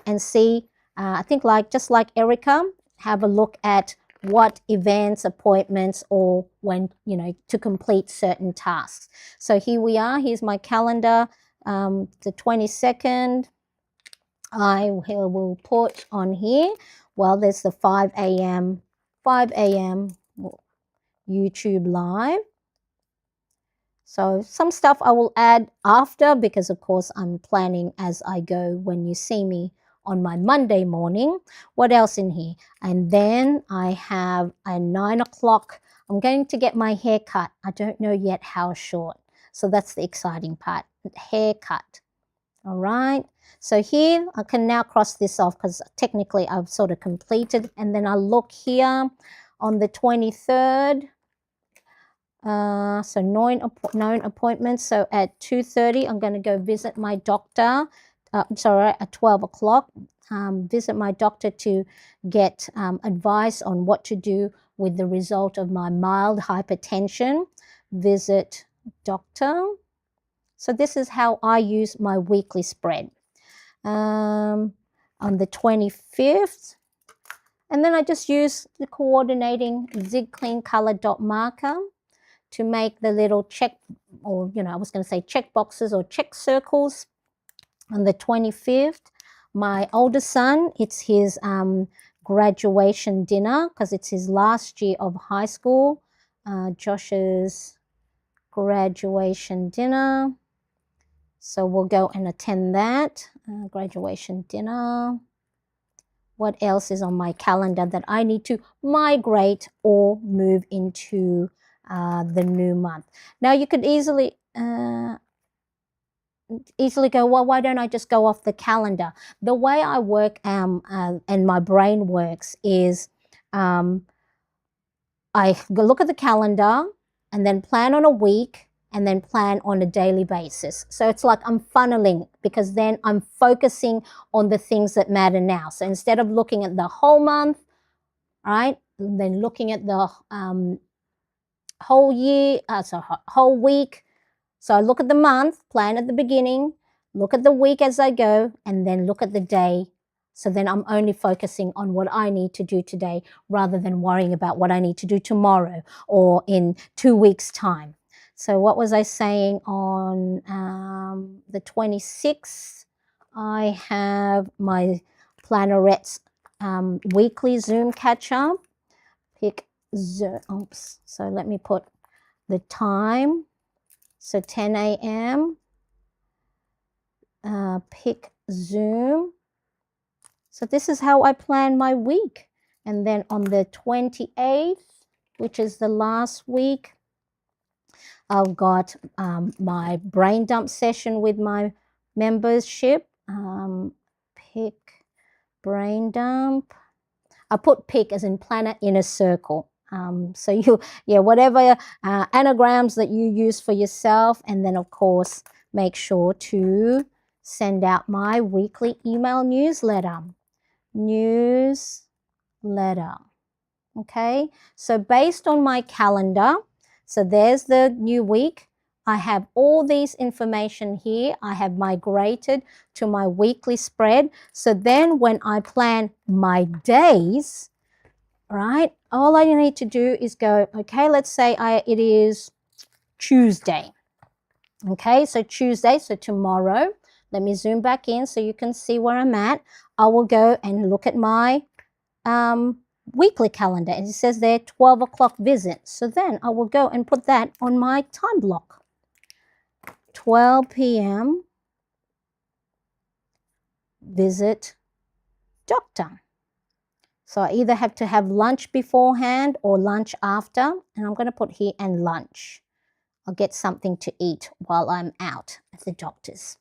and see, I think just like Erica, have a look at what events, appointments, or when, you know, to complete certain tasks. So here we are. Here's my calendar, the 22nd. I will put on here, well, there's the 5 a.m. YouTube live. So some stuff I will add after, because of course I'm planning as I go when you see me on my Monday morning. What else in here? And then I have a 9 o'clock. I'm going to get my hair cut. I don't know yet how short. So that's the exciting part, haircut. All right. So here I can now cross this off because technically I've sort of completed. And then I look here on the 23rd. So known appointments. So at 2:30, I'm going to go visit my doctor. Sorry, at 12 o'clock, visit my doctor to get advice on what to do with the result of my mild hypertension. Visit doctor. So this is how I use my weekly spread. On the 25th, and then I just use the coordinating Zig Clean Color dot marker to make the little check, or, you know, I was going to say check boxes or check circles. On the 25th, my oldest son, it's his graduation dinner because it's his last year of high school. Josh's graduation dinner. So we'll go and attend that graduation dinner. What else is on my calendar that I need to migrate or move into the new month? Now you could easily go, well, why don't I just go off the calendar? The way I work and my brain works is I go look at the calendar and then plan on a week, and then plan on a daily basis. So it's like I'm funneling, because then I'm focusing on the things that matter now. So instead of looking at the whole month, right, then looking at the whole year, whole week. So I look at the month, plan at the beginning, look at the week as I go, and then look at the day. So then I'm only focusing on what I need to do today rather than worrying about what I need to do tomorrow or in 2 weeks' time. So what was I saying on the 26th? I have my Plannerettes weekly Zoom catch-up. Oops. So let me put the time, so 10 a.m., pick Zoom. So this is how I plan my week. And then on the 28th, which is the last week, I've got my brain dump session with my membership. Pick brain dump. I put pick as in planner in a circle. So whatever anagrams that you use for yourself. And then, of course, make sure to send out my weekly email newsletter. Okay, so based on my calendar, so there's the new week. I have all these information here. I have migrated to my weekly spread. So then when I plan my days, right, all I need to do is go, okay, let's say it is Tuesday. Okay, so Tuesday, so tomorrow, let me zoom back in so you can see where I'm at. I will go and look at my weekly calendar, and it says there 12 o'clock visit. So then I will go and put that on my time block. 12 p.m. visit doctor. So I either have to have lunch beforehand or lunch after, and I'm going to put here and lunch. I'll get something to eat while I'm out at the doctor's.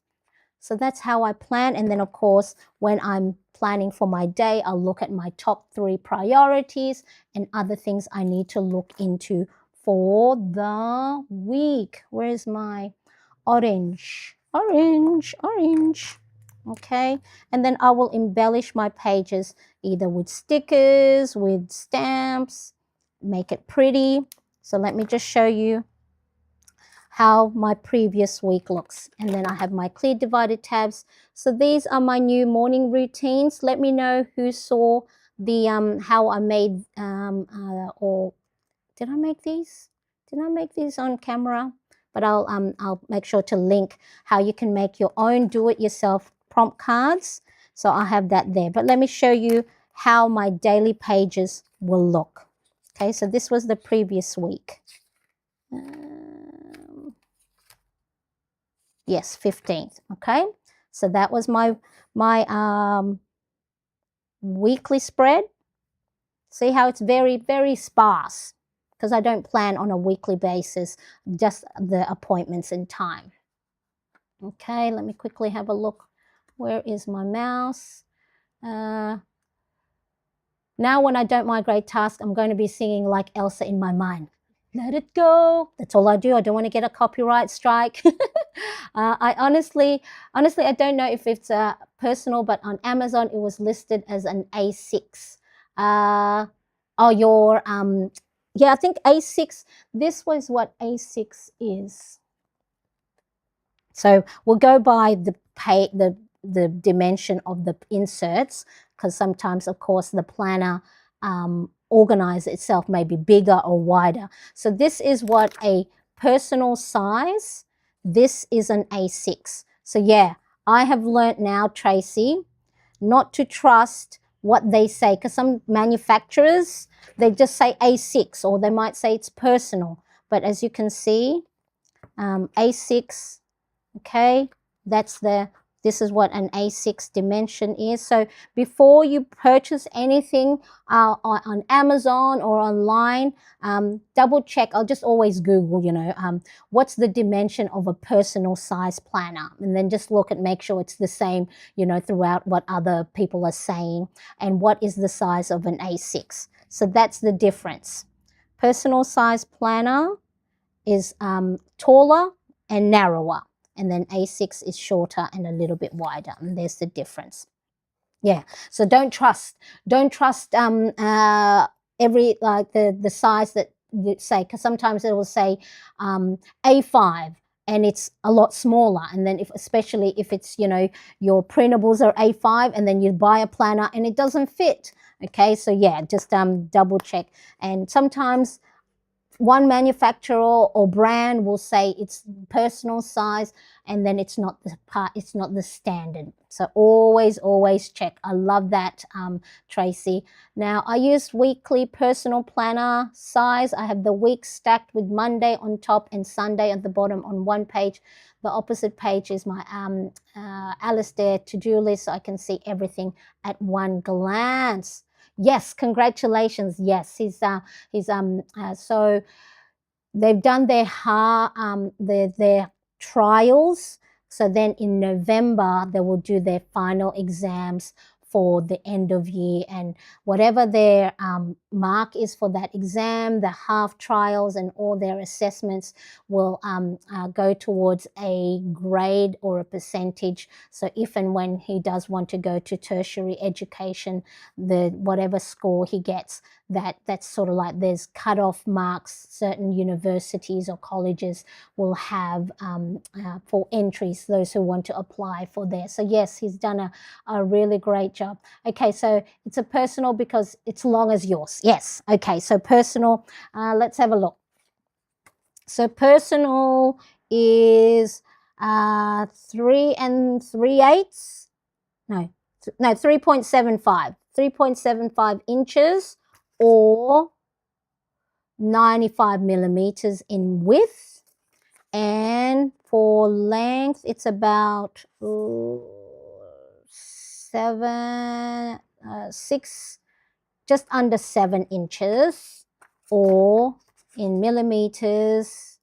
So that's how I plan. And then, of course, when I'm planning for my day, I'll look at my top 3 priorities and other things I need to look into for the week. Where's my orange? Orange. Okay. And then I will embellish my pages either with stickers, with stamps, make it pretty. So let me just show you how my previous week looks. And then I have my clear divided tabs. So these are my new morning routines. Let me know who saw the how I made or did I make these? Did I make these on camera? But I'll make sure to link how you can make your own do-it-yourself prompt cards. So I have that there. But let me show you how my daily pages will look. Okay, so this was the previous week. Yes, 15th. Okay, so that was my weekly spread. See how it's very, very sparse because I don't plan on a weekly basis, just the appointments and time. Okay, let me quickly have a look. Where is my mouse? Now when I don't migrate tasks, I'm going to be singing like Elsa in my mind. Let it go. That's all I do. I don't want to get a copyright strike. I honestly, I don't know if it's personal, but on Amazon, it was listed as an A6. Yeah, I think A6, this was what A6 is. So we'll go by the dimension of the inserts, because sometimes, of course, the planner organizer itself may be bigger or wider. So this is what a personal size. This is an A6. So yeah, I have learnt now, Tracy, not to trust what they say, because some manufacturers, they just say A6, or they might say it's personal. But as you can see, A6, okay, this is what an A6 dimension is. So before you purchase anything on Amazon or online, double check. I'll just always Google, what's the dimension of a personal size planner? And then just make sure it's the same, throughout what other people are saying. And what is the size of an A6? So that's the difference. Personal size planner is taller and narrower. And then A6 is shorter and a little bit wider, and there's the difference. Yeah, so don't trust every the size that you say, because sometimes it will say A5 and it's a lot smaller, and then especially if it's your printables are A5 and then you buy a planner and it doesn't fit. Okay, so yeah, just double check. And sometimes one manufacturer or brand will say it's personal size, and then it's not the part, it's not the standard. So always check. I love that, Tracy. Now I use weekly personal planner size. I have the week stacked with Monday on top and Sunday at the bottom on one page. The opposite page is my Alistair to-do list, so I can see everything at one glance. Yes, congratulations. Yes, so they've done their trials. So then in November they will do their final exams for the end of year, and whatever their mark is for that exam, the half trials and all their assessments will go towards a grade or a percentage. So if and when he does want to go to tertiary education, the whatever score he gets, that's sort of like there's cutoff marks certain universities or colleges will have for entries, those who want to apply for there. So yes, he's done a really great job. Okay, so it's a personal because it's long as yours. Yes. Okay, so personal, let's have a look. So personal is 3 3/8. No, 3.75. 3.75 inches or 95 millimeters in width. And for length, it's about 6, just under 7 inches, or in millimeters,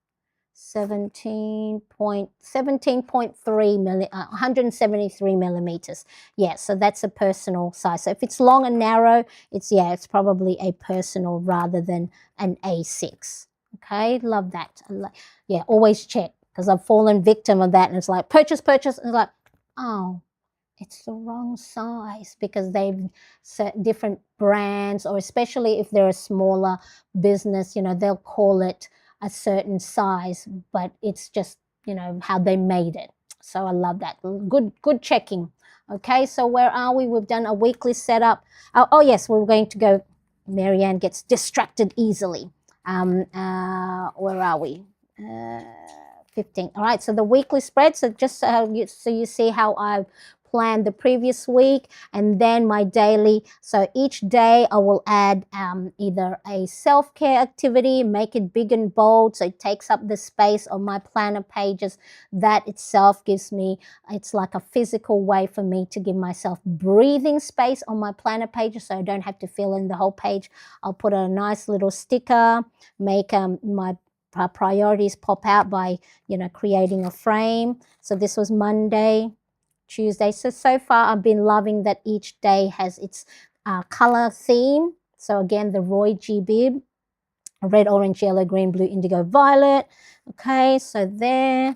173 millimeters. Yeah, so that's a personal size. So if it's long and narrow, it's probably a personal rather than an A6. Okay, love that. Yeah, always check, because I've fallen victim of that, and it's like purchase, and it's like, oh, it's the wrong size, because they've set different brands, or especially if they're a smaller business, they'll call it a certain size, but it's just, how they made it. So I love that. Good checking. Okay, so where are we? We've done a weekly setup. Oh yes, we're going to go. Marianne gets distracted easily. Where are we? 15. All right, so the weekly spread. So just so you see how I've planned the previous week, and then my daily. So each day I will add either a self-care activity, make it big and bold so it takes up the space on my planner pages. That itself gives me, it's like a physical way for me to give myself breathing space on my planner pages, so I don't have to fill in the whole page. I'll put a nice little sticker, make my priorities pop out by creating a frame. So this was Monday, Tuesday. So far I've been loving that each day has its color theme. So again, the Roy G. Bibb, red, orange, yellow, green, blue, indigo, violet. Okay, so there,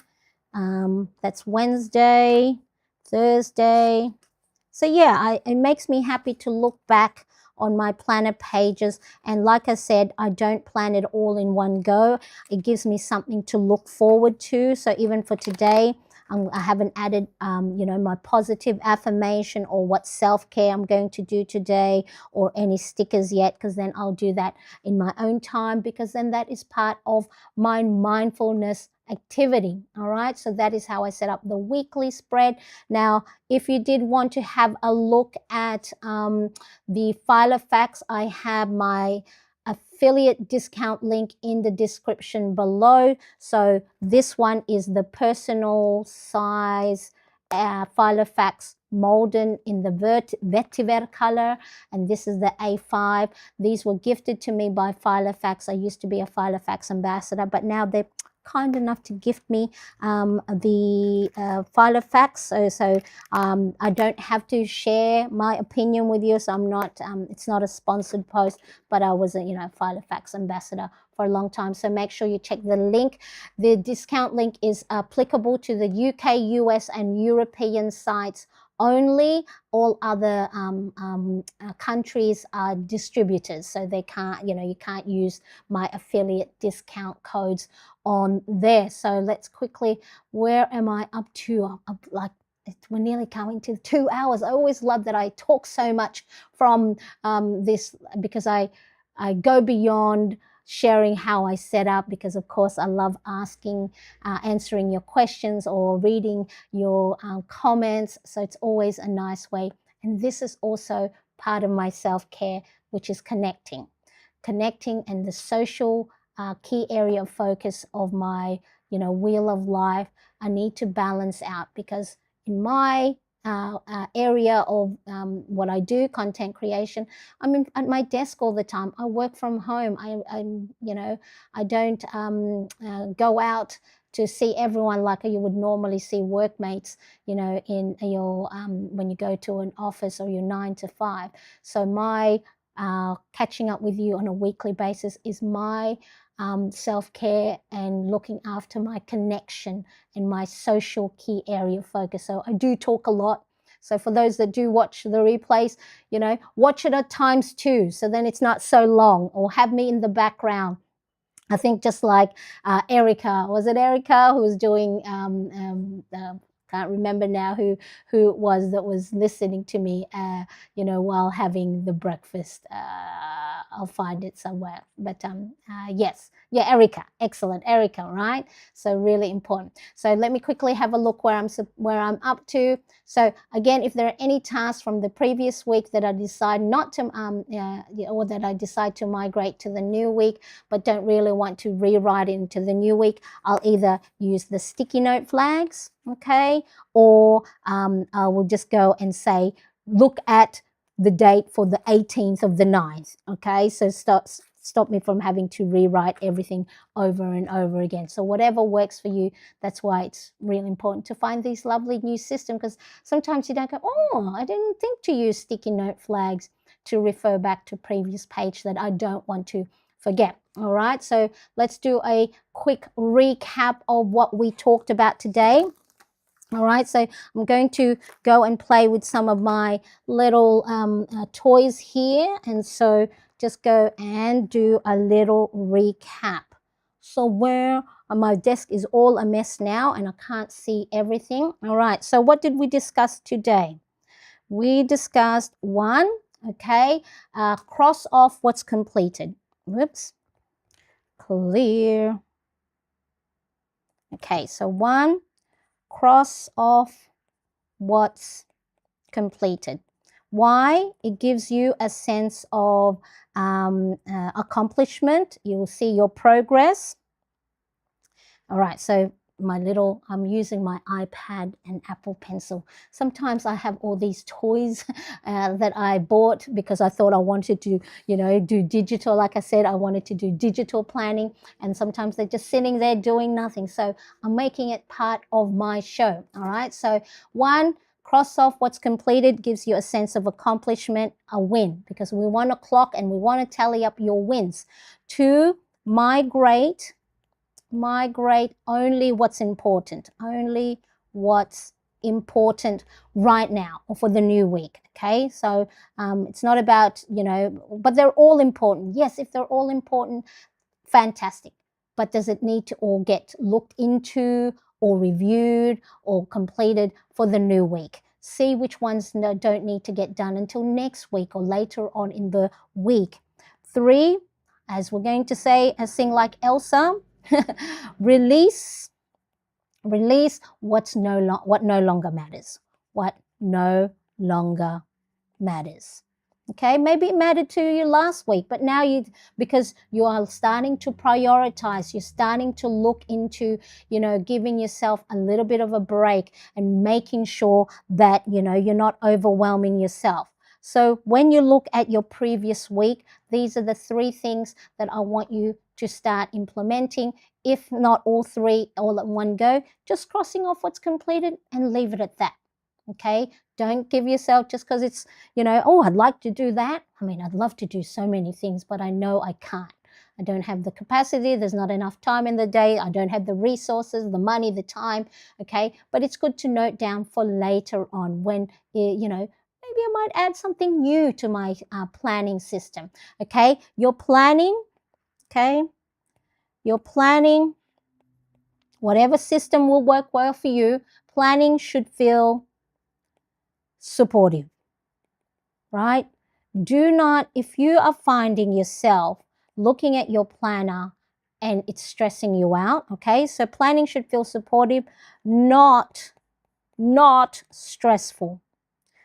that's Wednesday, Thursday. So yeah, it makes me happy to look back on my planner pages, and like I said, I don't plan it all in one go. It gives me something to look forward to. So even for today, I haven't added, my positive affirmation or what self-care I'm going to do today, or any stickers yet, because then I'll do that in my own time, because then that is part of my mindfulness activity. All right, so that is how I set up the weekly spread. Now, if you did want to have a look at the file of facts, I have my affiliate discount link in the description below. So this one is the personal size file of facts Malden in the vetiver color, and this is the A5. These were gifted to me by Filofax. I used to be a Filofax ambassador, but now they're kind enough to gift me the Filofax, so I don't have to share my opinion with you. So I'm not, it's not a sponsored post, but I was a Filofax ambassador for a long time. So make sure you check the link. The discount link is applicable to the UK, US, and European sites only. All other countries are distributors, so they can't, you can't use my affiliate discount codes on there. So let's quickly, where am I up to? We're nearly coming to 2 hours. I always love that I talk so much from this, because I go beyond sharing how I set up, because of course I love answering your questions or reading your comments. So it's always a nice way. And this is also part of my self-care, which is connecting and the social key area of focus of my wheel of life. I need to balance out, because in my area of what I do, content creation, I'm at my desk all the time. I work from home. I don't go out to see everyone like you would normally see workmates, in your when you go to an office or your 9 to 5. So my catching up with you on a weekly basis is my self-care and looking after my connection and my social key area of focus. So I do talk a lot. So for those that do watch the replays, watch it at times 2, so then it's not so long, or have me in the background. I think just like Erica, was it Erica who was doing? Can't remember now who it was that was listening to me, while having the breakfast. I'll find it somewhere. But yes, yeah, Erica, excellent, Erica, right? So really important. So let me quickly have a look where I'm up to. So again, if there are any tasks from the previous week that I decide not to, or that I decide to migrate to the new week, but don't really want to rewrite into the new week, I'll either use the sticky note flags, okay, or I will just go and say, look at the date for the 18th of the 9th, okay, so stop me from having to rewrite everything over and over again. So whatever works for you. That's why it's really important to find these lovely new systems, because sometimes you don't go, oh, I didn't think to use sticky note flags to refer back to previous page that I don't want to forget. All right, so let's do a quick recap of what we talked about today. All right, so I'm going to go and play with some of my little toys here, and so just go and do a little recap. So where my desk is all a mess now and I can't see everything. All right, so what did we discuss today? We discussed 1, okay, cross off what's completed. Whoops. Clear. Okay, so 1, cross off what's completed. Why? It gives you a sense of accomplishment. You will see your progress. All right, so I'm using my iPad and Apple Pencil. Sometimes I have all these toys that I bought because I thought I wanted to, do digital. Like I said, I wanted to do digital planning, and sometimes they're just sitting there doing nothing. So I'm making it part of my show. All right, so 1, cross off what's completed, gives you a sense of accomplishment, a win, because we want to clock and we want to tally up your wins. 2, migrate only what's important right now or for the new week. Okay, so it's not about, but they're all important. Yes, if they're all important, fantastic. But does it need to all get looked into or reviewed or completed for the new week? See which ones don't need to get done until next week or later on in the week. 3, as we're going to sing like Elsa, release what no longer matters. What no longer matters. Okay, maybe it mattered to you last week, but now because you are starting to prioritize, you're starting to look into, giving yourself a little bit of a break and making sure that, you're not overwhelming yourself. So when you look at your previous week, these are the 3 things that I want you to start implementing. If not all 3 all at one go, just crossing off what's completed and leave it at that. Okay, don't give yourself just because it's, oh, I'd like to do that. I mean, I'd love to do so many things, but I know I can't. I don't have the capacity. There's not enough time in the day. I don't have the resources, the money, the time. Okay, but it's good to note down for later on when, maybe I might add something new to my planning system. Okay, you're planning. Okay, you're planning. Whatever system will work well for you, planning should feel supportive, right? Do not, if you are finding yourself looking at your planner and it's stressing you out, okay? So planning should feel supportive, not stressful.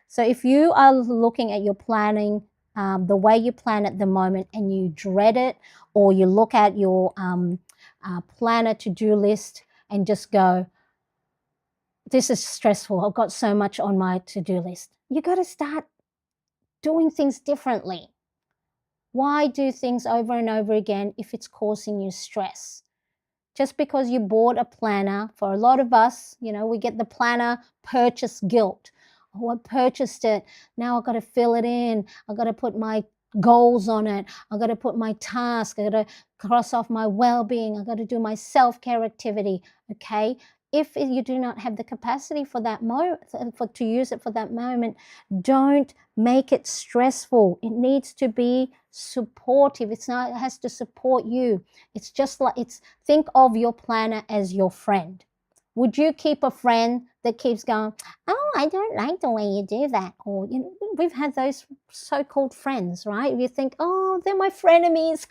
So if you are looking at your planning, the way you plan at the moment, and you dread it, or you look at your planner to-do list and just go, this is stressful, I've got so much on my to-do list. You got to start doing things differently. Why do things over and over again if it's causing you stress? Just because you bought a planner, for a lot of us, you know, we get the planner purchase guilt. Oh, I purchased it. Now I've got to fill it in. I've got to put my goals on it. I've got to put my task. I've got to cross off my well-being. I've got to do my self-care activity. Okay. If you do not have the capacity for that moment, to use it for that moment, don't make it stressful. It needs to be supportive. It has to support you. It's just like, think of your planner as your friend. Would you keep a friend that keeps going, oh, I don't like the way you do that? Or, you know, we've had those so-called friends, right? You think, oh, they're my frenemies.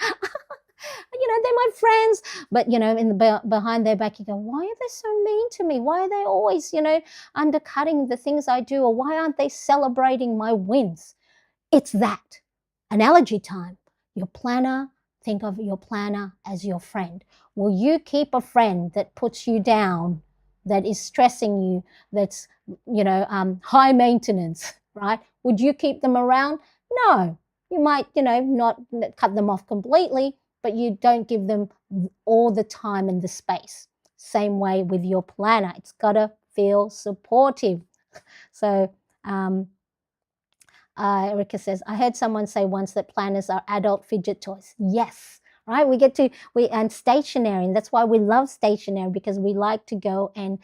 You know, they're my friends. But, you know, behind their back, you go, why are they so mean to me? Why are they always, you know, undercutting the things I do? Or why aren't they celebrating my wins? It's that. Analogy time. Your planner, think of your planner as your friend. Will you keep a friend that puts you down, that is stressing you, that's, you know, high maintenance, right? Would you keep them around? No. You might, you know, not cut them off completely, but you don't give them all the time and the space. Same way with your planner. It's got to feel supportive. So, Erica says, I heard someone say once that planners are adult fidget toys. Yes, right? And stationery, and that's why we love stationery, because we like to go and,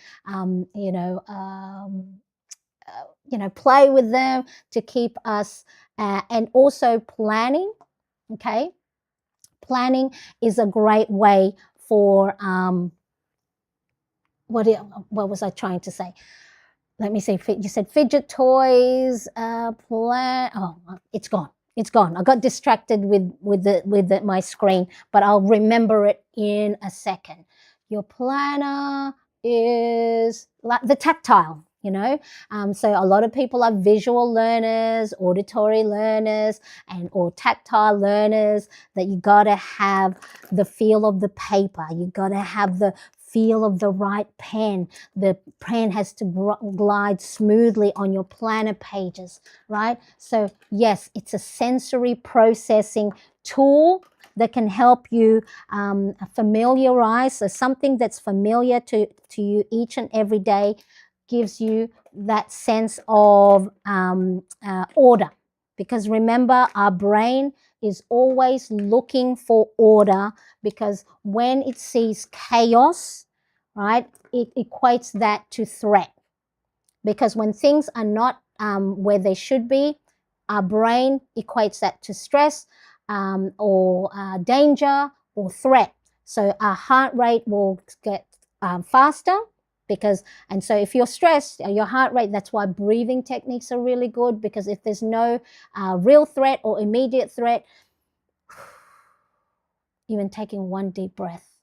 play with them to keep us, and also planning, okay? Planning is a great way for, what was I trying to say? Let me see. You said fidget toys, oh, it's gone. It's gone. I got distracted with my screen, but I'll remember it in a second. Your planner is like the tactile, you know. So a lot of people are visual learners, auditory learners, or tactile learners, that you got to have the feel of the paper. You got to have the feel of the right pen. The pen has to glide smoothly on your planner pages, right? So yes, it's a sensory processing tool that can help you familiarize. So something that's familiar to you each and every day gives you that sense of order. Because remember, our brain is always looking for order, because when it sees chaos, right, it equates that to threat. Because when things are not where they should be, our brain equates that to stress, or danger or threat. So our heart rate will get faster, and so if you're stressed, your heart rate, that's why breathing techniques are really good, because if there's no real threat or immediate threat, even taking one deep breath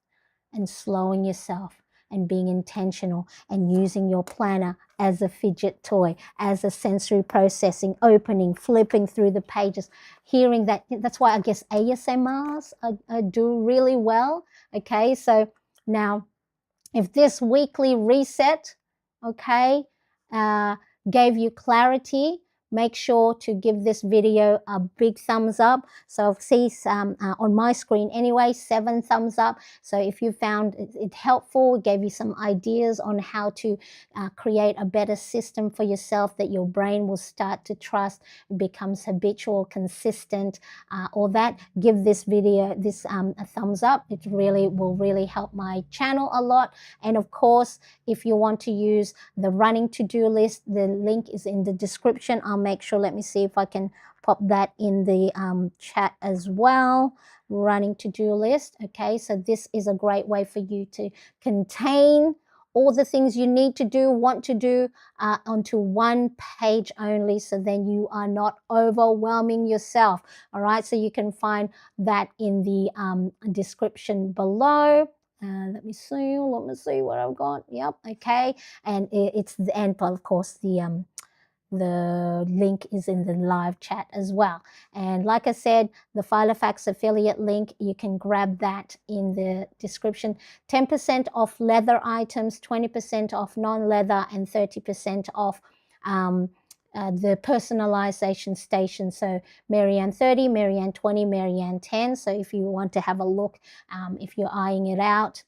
and slowing yourself and being intentional and using your planner as a fidget toy, as a sensory processing, opening, flipping through the pages, hearing that. That's why I guess ASMRs do really well. Okay, so now if this weekly reset, okay, gave you clarity, make sure to give this video a big thumbs up. So see on my screen anyway, 7 thumbs up. So if you found it helpful, gave you some ideas on how to create a better system for yourself that your brain will start to trust, it becomes habitual, consistent, all that, give this video a thumbs up. It really will help my channel a lot. And of course, if you want to use the running to-do list, the link is in the description. I'll make sure, let me see if I can pop that in the chat as well. Running to-do list. Okay, so this is a great way for you to contain all the things you need to do, want to do, onto one page only, so then you are not overwhelming yourself. All right, so you can find that in the description below. Let me see what I've got. Yep, okay. And it's the end, of course, the link is in the live chat as well. And like I said, the Filofax affiliate link, you can grab that in the description. 10% off leather items, 20% off non-leather, and 30% off the personalization station. So Marianne 30, Marianne 20, Marianne 10. So if you want to have a look, if you're eyeing it out,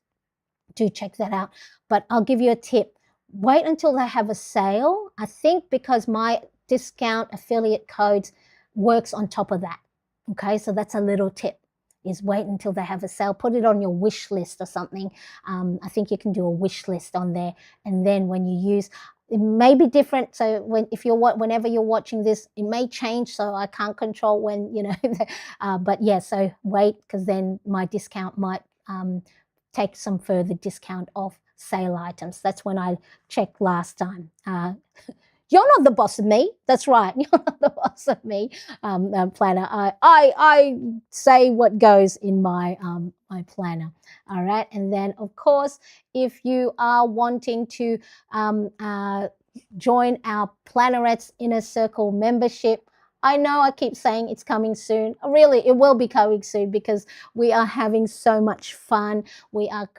do check that out. But I'll give you a tip. Wait until they have a sale. I think because my discount affiliate codes works on top of that. Okay, so that's a little tip, is wait until they have a sale. Put it on your wish list or something. I think you can do a wish list on there. And then when you use, it may be different. So whenever you're watching this, it may change. So I can't control when, but yeah, so wait, because then my discount might take some further discount off sale items. That's when I checked last time. You're not the boss of me. That's right. You're not the boss of me, planner. I say what goes in my my planner. All right. And then, of course, if you are wanting to join our Plannerettes Inner Circle membership, I know I keep saying it's coming soon. Really, it will be coming soon, because we are having so much fun. We are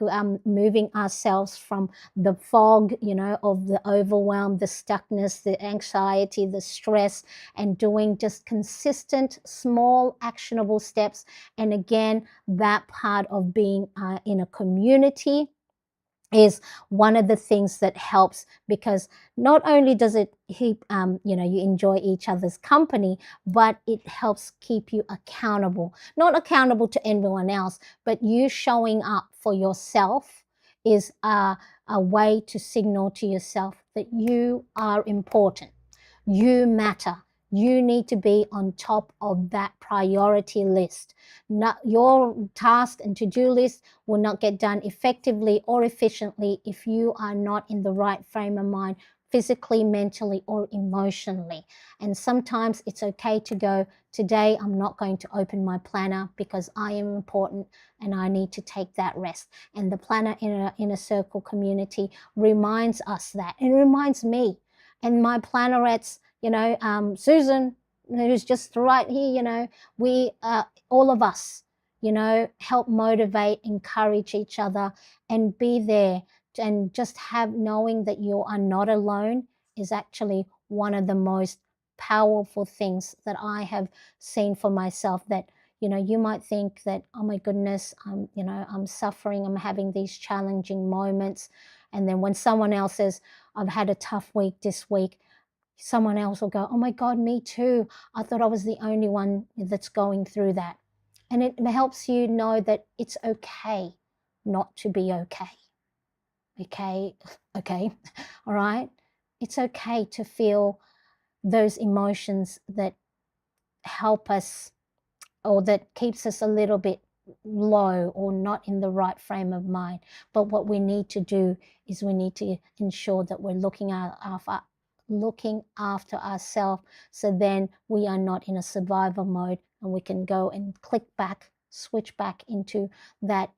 moving ourselves from the fog, of the overwhelm, the stuckness, the anxiety, the stress, and doing just consistent, small, actionable steps. And again, that part of being in a community is one of the things that helps, because not only does it keep you enjoy each other's company, but it helps keep you accountable. Not accountable to anyone else, but you showing up for yourself is a way to signal to yourself that you are important, you matter. You need to be on top of that priority list. Not your task and to-do list will not get done effectively or efficiently if you are not in the right frame of mind, physically, mentally, or emotionally. And sometimes it's okay to go, today I'm not going to open my planner because I am important and I need to take that rest. And the Planner Inner Circle community reminds us that. It reminds me and my plannerettes, Susan, who's just right here, we, all of us, help motivate, encourage each other, and be there. And just knowing that you are not alone is actually one of the most powerful things that I have seen for myself. That, you might think that, oh my goodness, I'm suffering, I'm having these challenging moments. And then when someone else says, I've had a tough week this week, someone else will go, oh my God, me too. I thought I was the only one that's going through that. And it helps you know that it's okay not to be okay. Okay. All right. It's okay to feel those emotions that help us, or that keeps us a little bit low or not in the right frame of mind. But what we need to do is we need to ensure that we're looking after ourselves, so then we are not in a survival mode, and we can go and switch back into that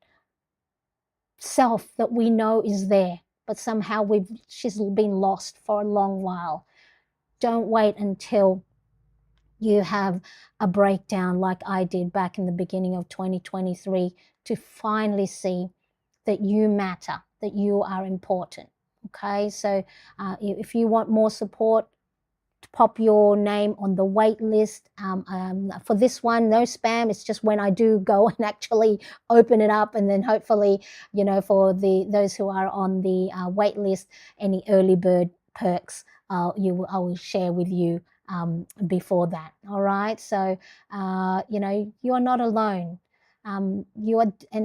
self that we know is there, but somehow she's been lost for a long while. Don't wait until you have a breakdown like I did back in the beginning of 2023 to finally see that you matter, that you are important. Okay, so if you want more support, pop your name on the wait list. For this one, no spam. It's just when I do go and actually open it up, and then hopefully, for those who are on the wait list, any early bird perks, I will share with you before that. All right. So you are not alone. And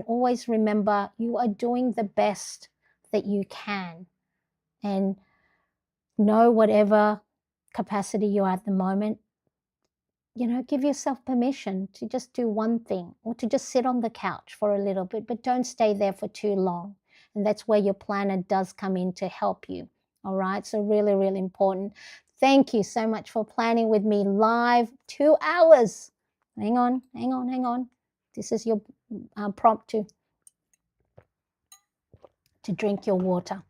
always remember, you are doing the best that you can, and know whatever capacity you are at the moment, give yourself permission to just do one thing, or to just sit on the couch for a little bit, but don't stay there for too long. And that's where your planner does come in to help you. All right. So really, really important. Thank you so much for planning with me live. 2 hours. Hang on, hang on, hang on. This is your prompt to drink your water.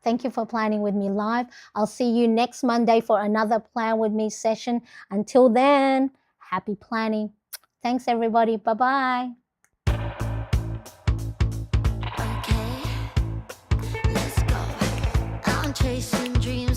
Thank you for planning with me live. I'll see you next Monday for another Plan With Me session. Until then, happy planning. Thanks, everybody. Bye-bye. Okay, let's go. I'm chasing dreams.